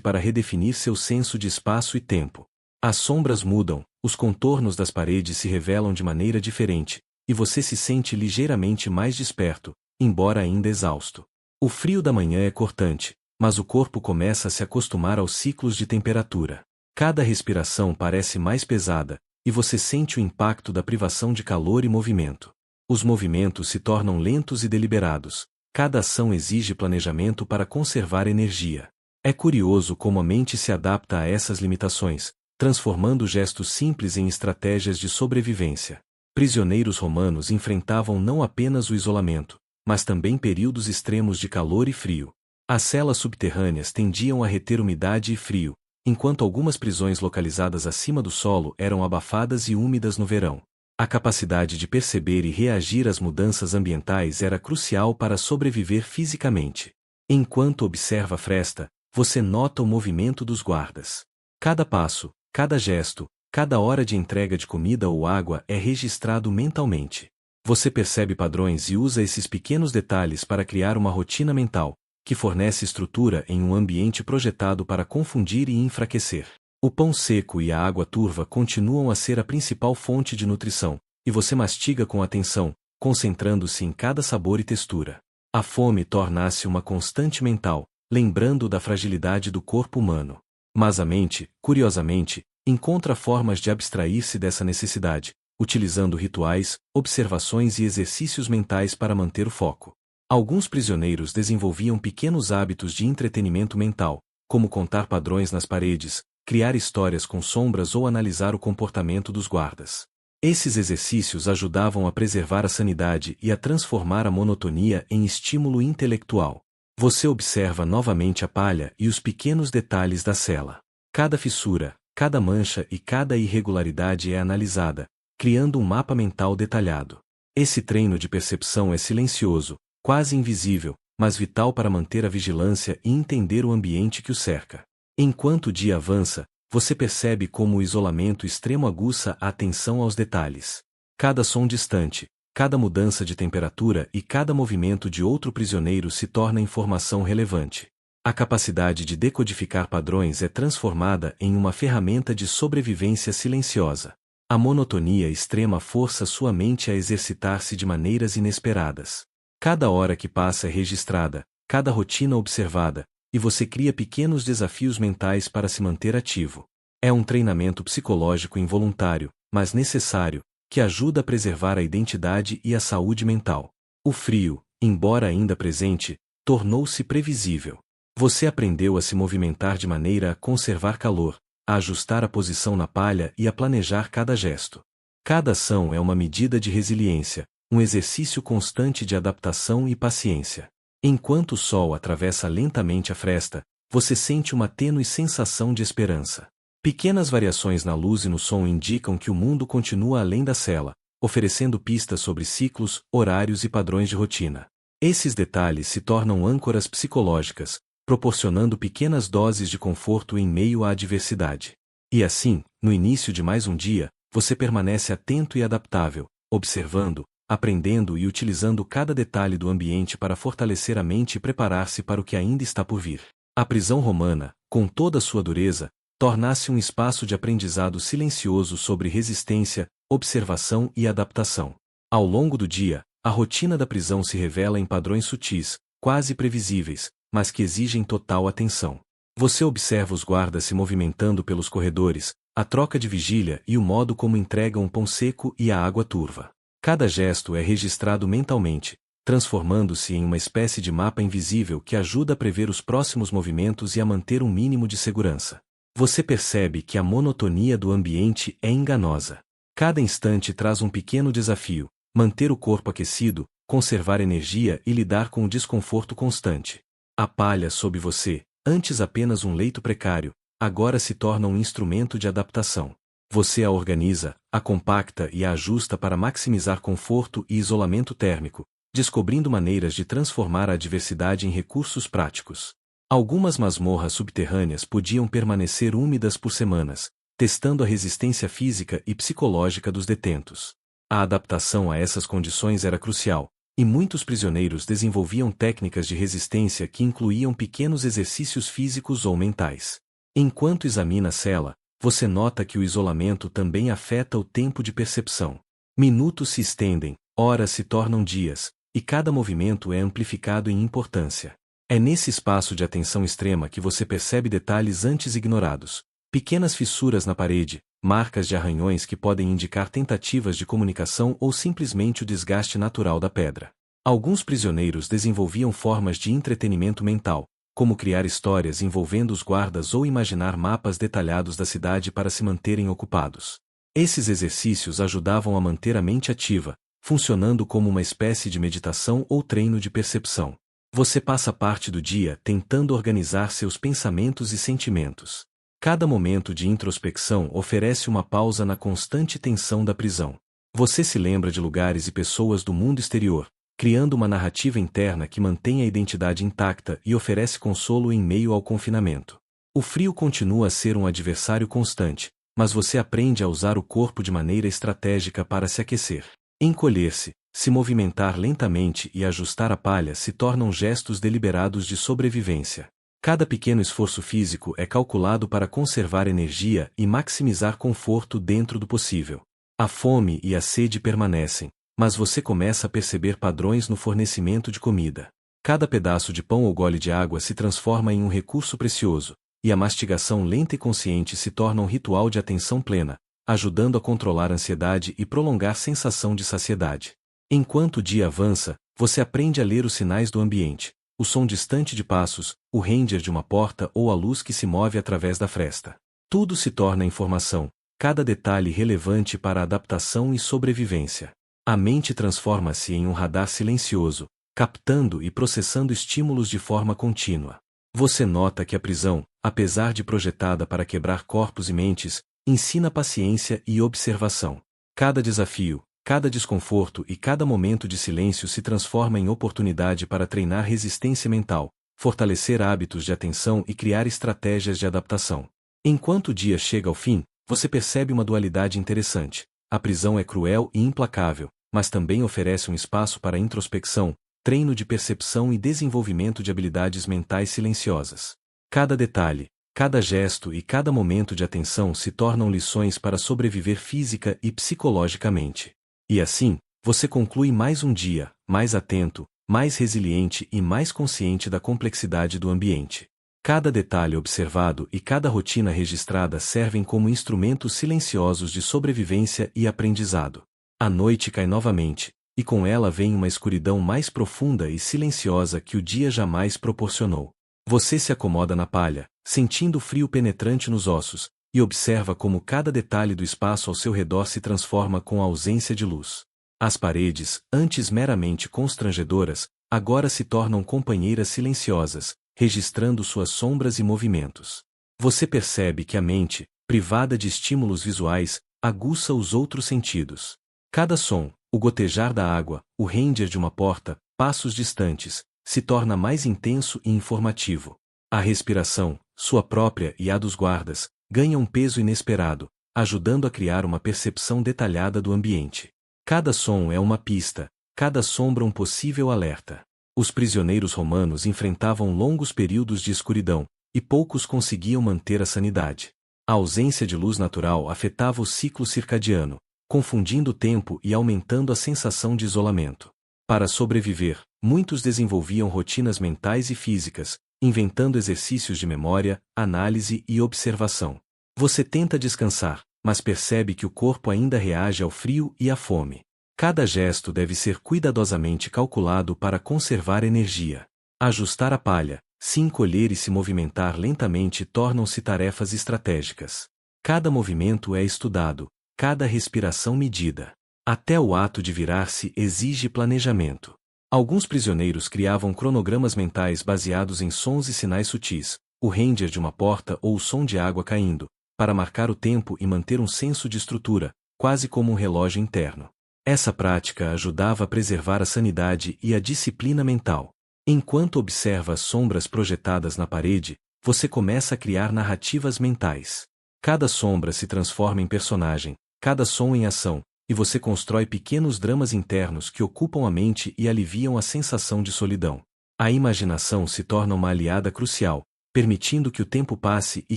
para redefinir seu senso de espaço e tempo. As sombras mudam, os contornos das paredes se revelam de maneira diferente, e você se sente ligeiramente mais desperto, embora ainda exausto. O frio da manhã é cortante, mas o corpo começa a se acostumar aos ciclos de temperatura. Cada respiração parece mais pesada, e você sente o impacto da privação de calor e movimento. Os movimentos se tornam lentos e deliberados. Cada ação exige planejamento para conservar energia. É curioso como a mente se adapta a essas limitações, transformando gestos simples em estratégias de sobrevivência. Prisioneiros romanos enfrentavam não apenas o isolamento, mas também períodos extremos de calor e frio. As celas subterrâneas tendiam a reter umidade e frio, enquanto algumas prisões localizadas acima do solo eram abafadas e úmidas no verão. A capacidade de perceber e reagir às mudanças ambientais era crucial para sobreviver fisicamente. Enquanto observa a fresta, você nota o movimento dos guardas. Cada passo, cada gesto, cada hora de entrega de comida ou água é registrado mentalmente. Você percebe padrões e usa esses pequenos detalhes para criar uma rotina mental, que fornece estrutura em um ambiente projetado para confundir e enfraquecer. O pão seco e a água turva continuam a ser a principal fonte de nutrição, e você mastiga com atenção, concentrando-se em cada sabor e textura. A fome torna-se uma constante mental, lembrando da fragilidade do corpo humano. Mas a mente, curiosamente, encontra formas de abstrair-se dessa necessidade, utilizando rituais, observações e exercícios mentais para manter o foco. Alguns prisioneiros desenvolviam pequenos hábitos de entretenimento mental, como contar padrões nas paredes, criar histórias com sombras ou analisar o comportamento dos guardas. Esses exercícios ajudavam a preservar a sanidade e a transformar a monotonia em estímulo intelectual. Você observa novamente a palha e os pequenos detalhes da cela. Cada fissura, cada mancha e cada irregularidade é analisada, criando um mapa mental detalhado. Esse treino de percepção é silencioso, quase invisível, mas vital para manter a vigilância e entender o ambiente que o cerca. Enquanto o dia avança, você percebe como o isolamento extremo aguça a atenção aos detalhes. Cada som distante, cada mudança de temperatura e cada movimento de outro prisioneiro se torna informação relevante. A capacidade de decodificar padrões é transformada em uma ferramenta de sobrevivência silenciosa. A monotonia extrema força sua mente a exercitar-se de maneiras inesperadas. Cada hora que passa é registrada, cada rotina observada, e você cria pequenos desafios mentais para se manter ativo. É um treinamento psicológico involuntário, mas necessário, que ajuda a preservar a identidade e a saúde mental. O frio, embora ainda presente, tornou-se previsível. Você aprendeu a se movimentar de maneira a conservar calor, a ajustar a posição na palha e a planejar cada gesto. Cada ação é uma medida de resiliência, um exercício constante de adaptação e paciência. Enquanto o sol atravessa lentamente a fresta, você sente uma tênue sensação de esperança. Pequenas variações na luz e no som indicam que o mundo continua além da cela, oferecendo pistas sobre ciclos, horários e padrões de rotina. Esses detalhes se tornam âncoras psicológicas, proporcionando pequenas doses de conforto em meio à adversidade. E assim, no início de mais um dia, você permanece atento e adaptável, observando, aprendendo e utilizando cada detalhe do ambiente para fortalecer a mente e preparar-se para o que ainda está por vir. A prisão romana, com toda a sua dureza, torna-se um espaço de aprendizado silencioso sobre resistência, observação e adaptação. Ao longo do dia, a rotina da prisão se revela em padrões sutis, quase previsíveis, mas que exigem total atenção. Você observa os guardas se movimentando pelos corredores, a troca de vigília e o modo como entregam o pão seco e a água turva. Cada gesto é registrado mentalmente, transformando-se em uma espécie de mapa invisível que ajuda a prever os próximos movimentos e a manter um mínimo de segurança. Você percebe que a monotonia do ambiente é enganosa. Cada instante traz um pequeno desafio: manter o corpo aquecido, conservar energia e lidar com o desconforto constante. A palha sob você, antes apenas um leito precário, agora se torna um instrumento de adaptação. Você a organiza, a compacta e a ajusta para maximizar conforto e isolamento térmico, descobrindo maneiras de transformar a adversidade em recursos práticos. Algumas masmorras subterrâneas podiam permanecer úmidas por semanas, testando a resistência física e psicológica dos detentos. A adaptação a essas condições era crucial, e muitos prisioneiros desenvolviam técnicas de resistência que incluíam pequenos exercícios físicos ou mentais. Enquanto examina a cela, você nota que o isolamento também afeta o tempo de percepção. Minutos se estendem, horas se tornam dias, e cada movimento é amplificado em importância. É nesse espaço de atenção extrema que você percebe detalhes antes ignorados. Pequenas fissuras na parede, marcas de arranhões que podem indicar tentativas de comunicação ou simplesmente o desgaste natural da pedra. Alguns prisioneiros desenvolviam formas de entretenimento mental, como criar histórias envolvendo os guardas ou imaginar mapas detalhados da cidade para se manterem ocupados. Esses exercícios ajudavam a manter a mente ativa, funcionando como uma espécie de meditação ou treino de percepção. Você passa parte do dia tentando organizar seus pensamentos e sentimentos. Cada momento de introspecção oferece uma pausa na constante tensão da prisão. Você se lembra de lugares e pessoas do mundo exterior, criando uma narrativa interna que mantém a identidade intacta e oferece consolo em meio ao confinamento. O frio continua a ser um adversário constante, mas você aprende a usar o corpo de maneira estratégica para se aquecer. Encolher-se, se movimentar lentamente e ajustar a palha se tornam gestos deliberados de sobrevivência. Cada pequeno esforço físico é calculado para conservar energia e maximizar conforto dentro do possível. A fome e a sede permanecem, mas você começa a perceber padrões no fornecimento de comida. Cada pedaço de pão ou gole de água se transforma em um recurso precioso, e a mastigação lenta e consciente se torna um ritual de atenção plena, ajudando a controlar a ansiedade e prolongar a sensação de saciedade. Enquanto o dia avança, você aprende a ler os sinais do ambiente, o som distante de passos, o ranger de uma porta ou a luz que se move através da fresta. Tudo se torna informação, cada detalhe relevante para a adaptação e sobrevivência. A mente transforma-se em um radar silencioso, captando e processando estímulos de forma contínua. Você nota que a prisão, apesar de projetada para quebrar corpos e mentes, ensina paciência e observação. Cada desafio, cada desconforto e cada momento de silêncio se transforma em oportunidade para treinar resistência mental, fortalecer hábitos de atenção e criar estratégias de adaptação. Enquanto o dia chega ao fim, você percebe uma dualidade interessante. A prisão é cruel e implacável, mas também oferece um espaço para introspecção, treino de percepção e desenvolvimento de habilidades mentais silenciosas. Cada detalhe, cada gesto e cada momento de atenção se tornam lições para sobreviver física e psicologicamente. E assim, você conclui mais um dia, mais atento, mais resiliente e mais consciente da complexidade do ambiente. Cada detalhe observado e cada rotina registrada servem como instrumentos silenciosos de sobrevivência e aprendizado. A noite cai novamente, e com ela vem uma escuridão mais profunda e silenciosa que o dia jamais proporcionou. Você se acomoda na palha, sentindo o frio penetrante nos ossos, e observa como cada detalhe do espaço ao seu redor se transforma com a ausência de luz. As paredes, antes meramente constrangedoras, agora se tornam companheiras silenciosas, registrando suas sombras e movimentos. Você percebe que a mente, privada de estímulos visuais, aguça os outros sentidos. Cada som, o gotejar da água, o ranger de uma porta, passos distantes, se torna mais intenso e informativo. A respiração, sua própria e a dos guardas, ganha um peso inesperado, ajudando a criar uma percepção detalhada do ambiente. Cada som é uma pista, cada sombra um possível alerta. Os prisioneiros romanos enfrentavam longos períodos de escuridão, e poucos conseguiam manter a sanidade. A ausência de luz natural afetava o ciclo circadiano, confundindo o tempo e aumentando a sensação de isolamento. Para sobreviver, muitos desenvolviam rotinas mentais e físicas, inventando exercícios de memória, análise e observação. Você tenta descansar, mas percebe que o corpo ainda reage ao frio e à fome. Cada gesto deve ser cuidadosamente calculado para conservar energia. Ajustar a palha, se encolher e se movimentar lentamente tornam-se tarefas estratégicas. Cada movimento é estudado, cada respiração medida. Até o ato de virar-se exige planejamento. Alguns prisioneiros criavam cronogramas mentais baseados em sons e sinais sutis, o ranger de uma porta ou o som de água caindo, para marcar o tempo e manter um senso de estrutura, quase como um relógio interno. Essa prática ajudava a preservar a sanidade e a disciplina mental. Enquanto observa as sombras projetadas na parede, você começa a criar narrativas mentais. Cada sombra se transforma em personagem, cada som em ação, e você constrói pequenos dramas internos que ocupam a mente e aliviam a sensação de solidão. A imaginação se torna uma aliada crucial, permitindo que o tempo passe e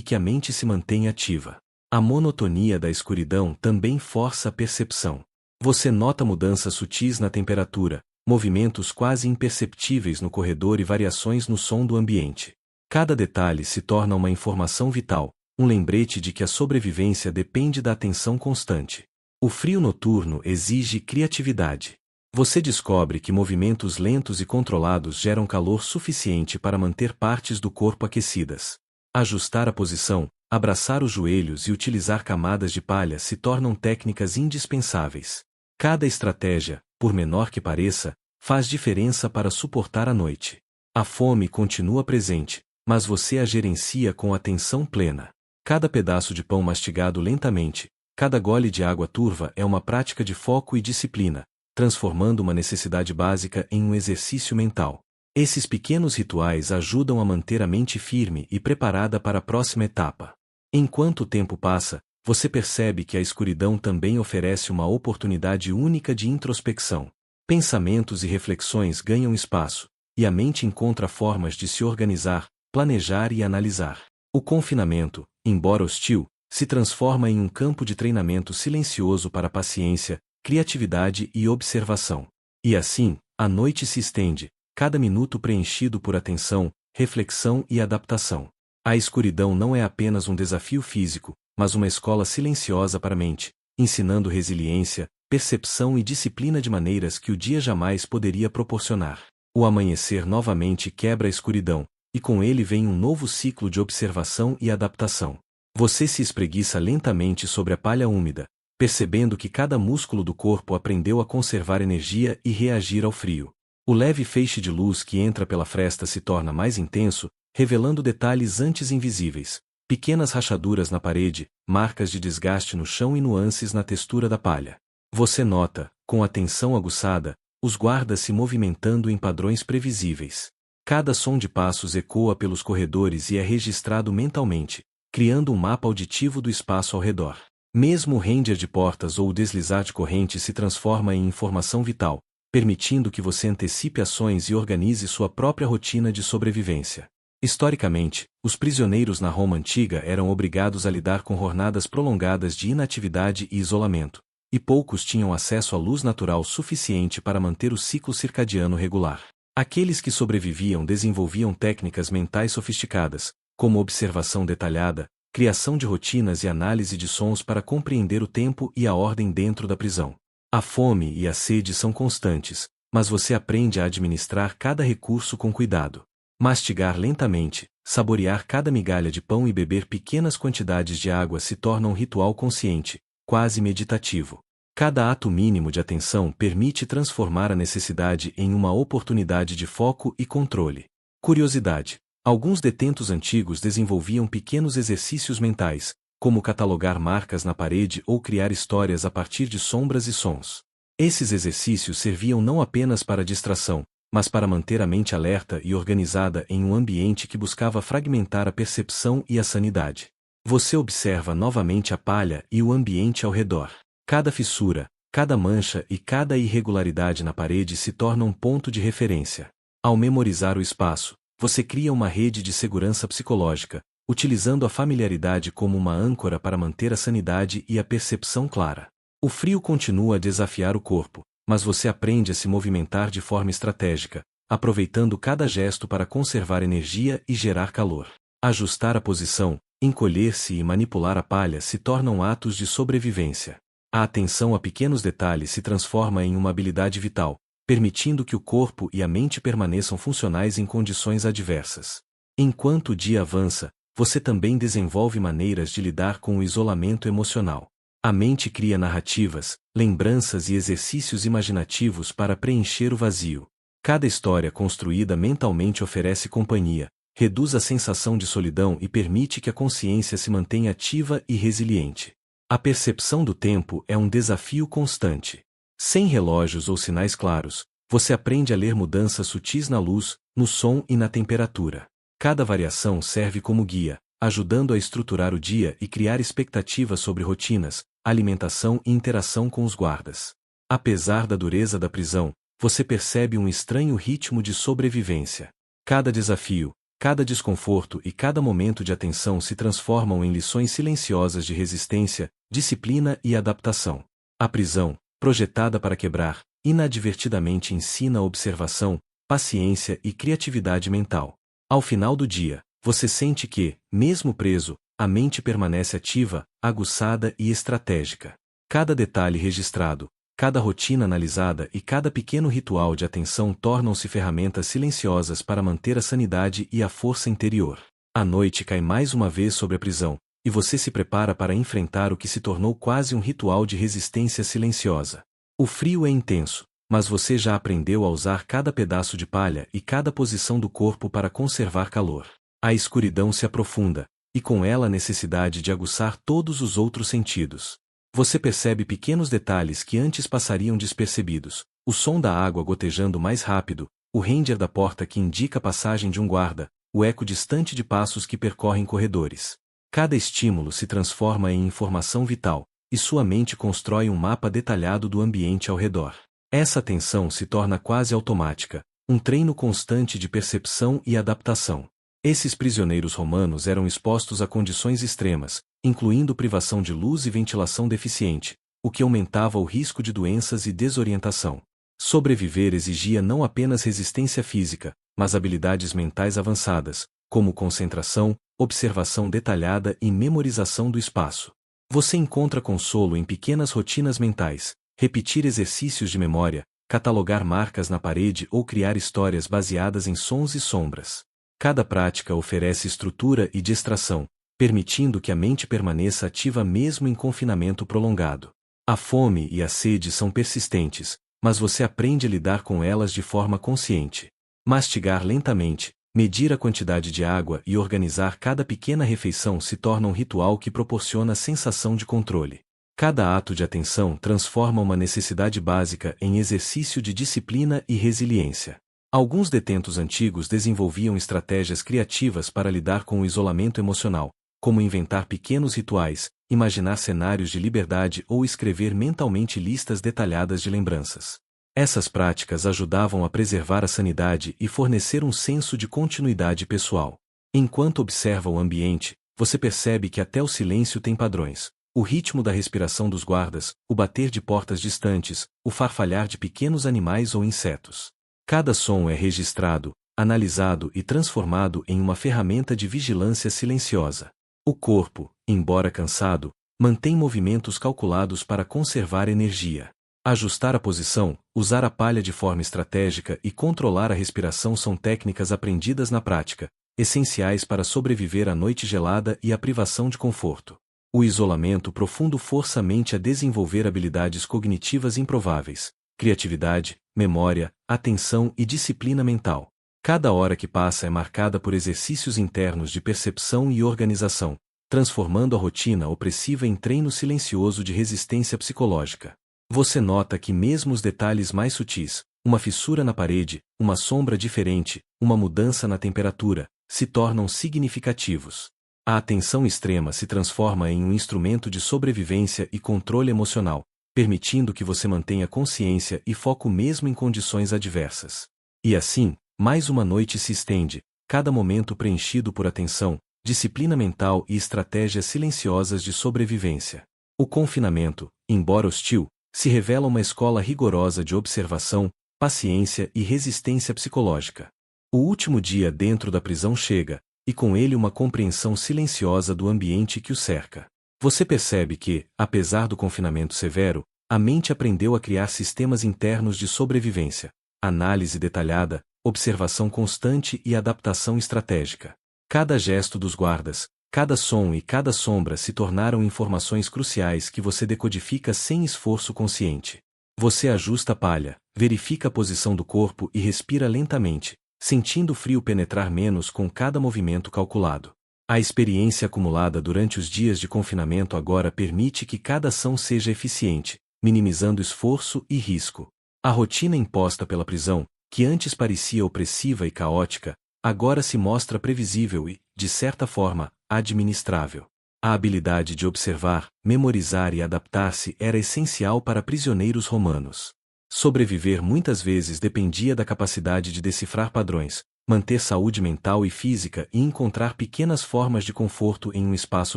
que a mente se mantenha ativa. A monotonia da escuridão também força a percepção. Você nota mudanças sutis na temperatura, movimentos quase imperceptíveis no corredor e variações no som do ambiente. Cada detalhe se torna uma informação vital, um lembrete de que a sobrevivência depende da atenção constante. O frio noturno exige criatividade. Você descobre que movimentos lentos e controlados geram calor suficiente para manter partes do corpo aquecidas. Ajustar a posição, abraçar os joelhos e utilizar camadas de palha se tornam técnicas indispensáveis. Cada estratégia, por menor que pareça, faz diferença para suportar a noite. A fome continua presente, mas você a gerencia com atenção plena. Cada pedaço de pão mastigado lentamente, cada gole de água turva é uma prática de foco e disciplina, transformando uma necessidade básica em um exercício mental. Esses pequenos rituais ajudam a manter a mente firme e preparada para a próxima etapa. Enquanto o tempo passa, você percebe que a escuridão também oferece uma oportunidade única de introspecção. Pensamentos e reflexões ganham espaço, e a mente encontra formas de se organizar, planejar e analisar. O confinamento, embora hostil, se transforma em um campo de treinamento silencioso para paciência, criatividade e observação. E assim, a noite se estende, cada minuto preenchido por atenção, reflexão e adaptação. A escuridão não é apenas um desafio físico, mas uma escola silenciosa para a mente, ensinando resiliência, percepção e disciplina de maneiras que o dia jamais poderia proporcionar. O amanhecer novamente quebra a escuridão, e com ele vem um novo ciclo de observação e adaptação. Você se espreguiça lentamente sobre a palha úmida, percebendo que cada músculo do corpo aprendeu a conservar energia e reagir ao frio. O leve feixe de luz que entra pela fresta se torna mais intenso, revelando detalhes antes invisíveis, pequenas rachaduras na parede, marcas de desgaste no chão e nuances na textura da palha. Você nota, com atenção aguçada, os guardas se movimentando em padrões previsíveis. Cada som de passos ecoa pelos corredores e é registrado mentalmente, criando um mapa auditivo do espaço ao redor. Mesmo o ranger de portas ou o deslizar de corrente se transforma em informação vital, permitindo que você antecipe ações e organize sua própria rotina de sobrevivência. Historicamente, os prisioneiros na Roma antiga eram obrigados a lidar com jornadas prolongadas de inatividade e isolamento, e poucos tinham acesso à luz natural suficiente para manter o ciclo circadiano regular. Aqueles que sobreviviam desenvolviam técnicas mentais sofisticadas, como observação detalhada, criação de rotinas e análise de sons para compreender o tempo e a ordem dentro da prisão. A fome e a sede são constantes, mas você aprende a administrar cada recurso com cuidado. Mastigar lentamente, saborear cada migalha de pão e beber pequenas quantidades de água se torna um ritual consciente, quase meditativo. Cada ato mínimo de atenção permite transformar a necessidade em uma oportunidade de foco e controle. Curiosidade: alguns detentos antigos desenvolviam pequenos exercícios mentais, como catalogar marcas na parede ou criar histórias a partir de sombras e sons. Esses exercícios serviam não apenas para distração, mas para manter a mente alerta e organizada em um ambiente que buscava fragmentar a percepção e a sanidade. Você observa novamente a palha e o ambiente ao redor. Cada fissura, cada mancha e cada irregularidade na parede se torna um ponto de referência. Ao memorizar o espaço, você cria uma rede de segurança psicológica, utilizando a familiaridade como uma âncora para manter a sanidade e a percepção clara. O frio continua a desafiar o corpo, mas você aprende a se movimentar de forma estratégica, aproveitando cada gesto para conservar energia e gerar calor. Ajustar a posição, encolher-se e manipular a palha se tornam atos de sobrevivência. A atenção a pequenos detalhes se transforma em uma habilidade vital, permitindo que o corpo e a mente permaneçam funcionais em condições adversas. Enquanto o dia avança, você também desenvolve maneiras de lidar com o isolamento emocional. A mente cria narrativas, lembranças e exercícios imaginativos para preencher o vazio. Cada história construída mentalmente oferece companhia, reduz a sensação de solidão e permite que a consciência se mantenha ativa e resiliente. A percepção do tempo é um desafio constante. Sem relógios ou sinais claros, você aprende a ler mudanças sutis na luz, no som e na temperatura. Cada variação serve como guia, ajudando a estruturar o dia e criar expectativas sobre rotinas, alimentação e interação com os guardas. Apesar da dureza da prisão, você percebe um estranho ritmo de sobrevivência. Cada desafio, cada desconforto e cada momento de atenção se transformam em lições silenciosas de resistência, disciplina e adaptação. A prisão, projetada para quebrar, inadvertidamente ensina observação, paciência e criatividade mental. Ao final do dia, você sente que, mesmo preso, a mente permanece ativa, aguçada e estratégica. Cada detalhe registrado, cada rotina analisada e cada pequeno ritual de atenção tornam-se ferramentas silenciosas para manter a sanidade e a força interior. A noite cai mais uma vez sobre a prisão, e você se prepara para enfrentar o que se tornou quase um ritual de resistência silenciosa. O frio é intenso, mas você já aprendeu a usar cada pedaço de palha e cada posição do corpo para conservar calor. A escuridão se aprofunda, e com ela a necessidade de aguçar todos os outros sentidos. Você percebe pequenos detalhes que antes passariam despercebidos: o som da água gotejando mais rápido, o ranger da porta que indica a passagem de um guarda, o eco distante de passos que percorrem corredores. Cada estímulo se transforma em informação vital, e sua mente constrói um mapa detalhado do ambiente ao redor. Essa atenção se torna quase automática, um treino constante de percepção e adaptação. Esses prisioneiros romanos eram expostos a condições extremas, incluindo privação de luz e ventilação deficiente, o que aumentava o risco de doenças e desorientação. Sobreviver exigia não apenas resistência física, mas habilidades mentais avançadas, como concentração, observação detalhada e memorização do espaço. Você encontra consolo em pequenas rotinas mentais, repetir exercícios de memória, catalogar marcas na parede ou criar histórias baseadas em sons e sombras. Cada prática oferece estrutura e distração, permitindo que a mente permaneça ativa mesmo em confinamento prolongado. A fome e a sede são persistentes, mas você aprende a lidar com elas de forma consciente. Mastigar lentamente, medir a quantidade de água e organizar cada pequena refeição se torna um ritual que proporciona sensação de controle. Cada ato de atenção transforma uma necessidade básica em exercício de disciplina e resiliência. Alguns detentos antigos desenvolviam estratégias criativas para lidar com o isolamento emocional, como inventar pequenos rituais, imaginar cenários de liberdade ou escrever mentalmente listas detalhadas de lembranças. Essas práticas ajudavam a preservar a sanidade e fornecer um senso de continuidade pessoal. Enquanto observa o ambiente, você percebe que até o silêncio tem padrões. O ritmo da respiração dos guardas, o bater de portas distantes, o farfalhar de pequenos animais ou insetos. Cada som é registrado, analisado e transformado em uma ferramenta de vigilância silenciosa. O corpo, embora cansado, mantém movimentos calculados para conservar energia. Ajustar a posição, usar a palha de forma estratégica e controlar a respiração são técnicas aprendidas na prática, essenciais para sobreviver à noite gelada e à privação de conforto. O isolamento profundo força a mente a desenvolver habilidades cognitivas improváveis: criatividade, memória, atenção e disciplina mental. Cada hora que passa é marcada por exercícios internos de percepção e organização, transformando a rotina opressiva em treino silencioso de resistência psicológica. Você nota que mesmo os detalhes mais sutis, uma fissura na parede, uma sombra diferente, uma mudança na temperatura, se tornam significativos. A atenção extrema se transforma em um instrumento de sobrevivência e controle emocional, permitindo que você mantenha consciência e foco mesmo em condições adversas. E assim, mais uma noite se estende, cada momento preenchido por atenção, disciplina mental e estratégias silenciosas de sobrevivência. O confinamento, embora hostil, se revela uma escola rigorosa de observação, paciência e resistência psicológica. O último dia dentro da prisão chega, e com ele uma compreensão silenciosa do ambiente que o cerca. Você percebe que, apesar do confinamento severo, a mente aprendeu a criar sistemas internos de sobrevivência, análise detalhada, observação constante e adaptação estratégica. Cada gesto dos guardas, cada som e cada sombra se tornaram informações cruciais que você decodifica sem esforço consciente. Você ajusta a palha, verifica a posição do corpo e respira lentamente, sentindo o frio penetrar menos com cada movimento calculado. A experiência acumulada durante os dias de confinamento agora permite que cada ação seja eficiente, minimizando esforço e risco. A rotina imposta pela prisão, que antes parecia opressiva e caótica, agora se mostra previsível e, de certa forma, administrável. A habilidade de observar, memorizar e adaptar-se era essencial para prisioneiros romanos. Sobreviver muitas vezes dependia da capacidade de decifrar padrões, manter saúde mental e física e encontrar pequenas formas de conforto em um espaço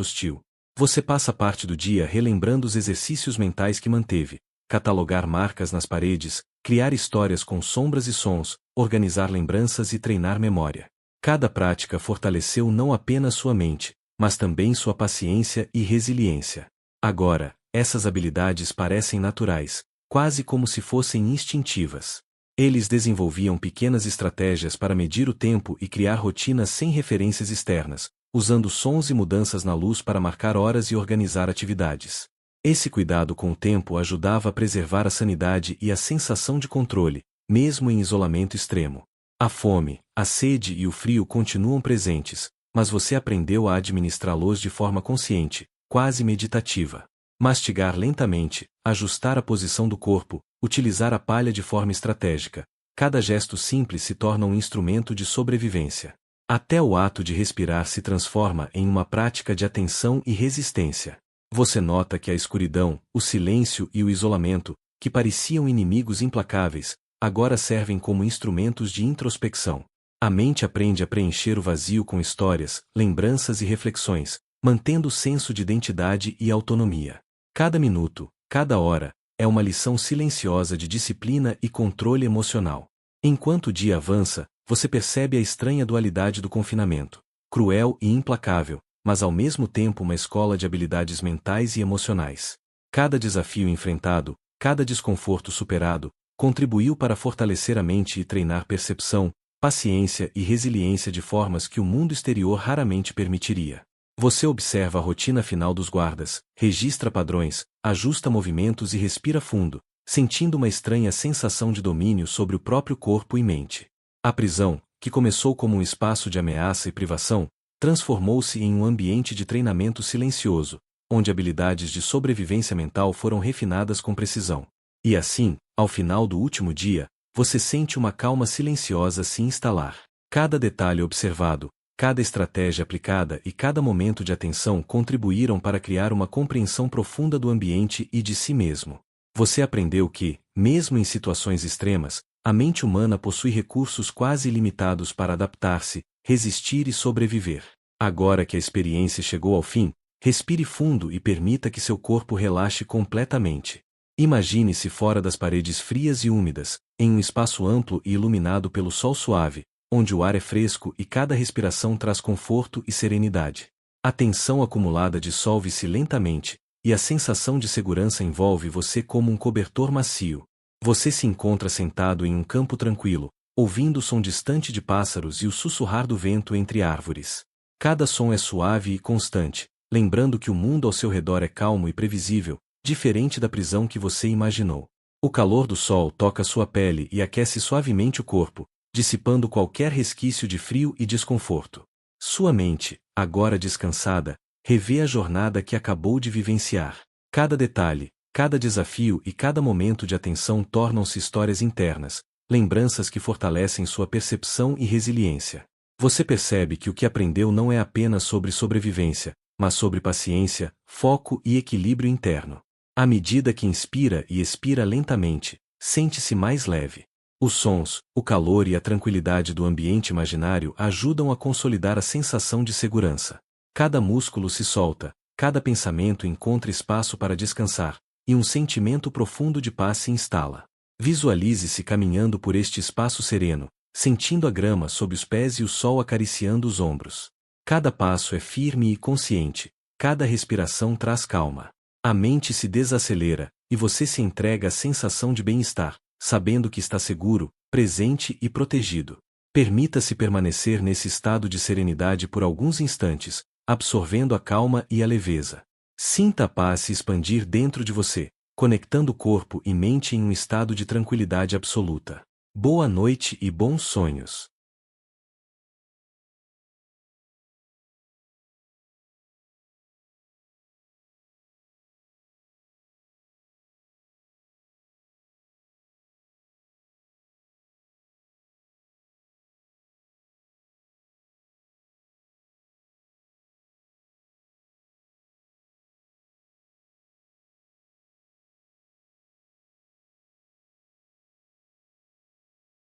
hostil. Você passa parte do dia relembrando os exercícios mentais que manteve, catalogar marcas nas paredes, criar histórias com sombras e sons, organizar lembranças e treinar memória. Cada prática fortaleceu não apenas sua mente, mas também sua paciência e resiliência. Agora, essas habilidades parecem naturais, quase como se fossem instintivas. Eles desenvolviam pequenas estratégias para medir o tempo e criar rotinas sem referências externas, usando sons e mudanças na luz para marcar horas e organizar atividades. Esse cuidado com o tempo ajudava a preservar a sanidade e a sensação de controle, mesmo em isolamento extremo. A fome, a sede e o frio continuam presentes, mas você aprendeu a administrá-los de forma consciente, quase meditativa. Mastigar lentamente, ajustar a posição do corpo, utilizar a palha de forma estratégica. Cada gesto simples se torna um instrumento de sobrevivência. Até o ato de respirar se transforma em uma prática de atenção e resistência. Você nota que a escuridão, o silêncio e o isolamento, que pareciam inimigos implacáveis, agora servem como instrumentos de introspecção. A mente aprende a preencher o vazio com histórias, lembranças e reflexões, mantendo o senso de identidade e autonomia. Cada minuto, cada hora, é uma lição silenciosa de disciplina e controle emocional. Enquanto o dia avança, você percebe a estranha dualidade do confinamento, cruel e implacável, mas ao mesmo tempo uma escola de habilidades mentais e emocionais. Cada desafio enfrentado, cada desconforto superado, contribuiu para fortalecer a mente e treinar percepção, paciência e resiliência de formas que o mundo exterior raramente permitiria. Você observa a rotina final dos guardas, registra padrões, ajusta movimentos e respira fundo, sentindo uma estranha sensação de domínio sobre o próprio corpo e mente. A prisão, que começou como um espaço de ameaça e privação, transformou-se em um ambiente de treinamento silencioso, onde habilidades de sobrevivência mental foram refinadas com precisão. E assim, ao final do último dia, você sente uma calma silenciosa se instalar. Cada detalhe observado, cada estratégia aplicada e cada momento de atenção contribuíram para criar uma compreensão profunda do ambiente e de si mesmo. Você aprendeu que, mesmo em situações extremas, a mente humana possui recursos quase ilimitados para adaptar-se, resistir e sobreviver. Agora que a experiência chegou ao fim, respire fundo e permita que seu corpo relaxe completamente. Imagine-se fora das paredes frias e úmidas, em um espaço amplo e iluminado pelo sol suave, onde o ar é fresco e cada respiração traz conforto e serenidade. A tensão acumulada dissolve-se lentamente, e a sensação de segurança envolve você como um cobertor macio. Você se encontra sentado em um campo tranquilo, ouvindo o som distante de pássaros e o sussurrar do vento entre árvores. Cada som é suave e constante, lembrando que o mundo ao seu redor é calmo e previsível, diferente da prisão que você imaginou. O calor do sol toca sua pele e aquece suavemente o corpo, dissipando qualquer resquício de frio e desconforto. Sua mente, agora descansada, revê a jornada que acabou de vivenciar. Cada detalhe, cada desafio e cada momento de atenção tornam-se histórias internas, lembranças que fortalecem sua percepção e resiliência. Você percebe que o que aprendeu não é apenas sobre sobrevivência, mas sobre paciência, foco e equilíbrio interno. À medida que inspira e expira lentamente, sente-se mais leve. Os sons, o calor e a tranquilidade do ambiente imaginário ajudam a consolidar a sensação de segurança. Cada músculo se solta, cada pensamento encontra espaço para descansar, e um sentimento profundo de paz se instala. Visualize-se caminhando por este espaço sereno, sentindo a grama sob os pés e o sol acariciando os ombros. Cada passo é firme e consciente, cada respiração traz calma. A mente se desacelera, e você se entrega à sensação de bem-estar, sabendo que está seguro, presente e protegido. Permita-se permanecer nesse estado de serenidade por alguns instantes, absorvendo a calma e a leveza. Sinta a paz se expandir dentro de você, conectando corpo e mente em um estado de tranquilidade absoluta. Boa noite e bons sonhos.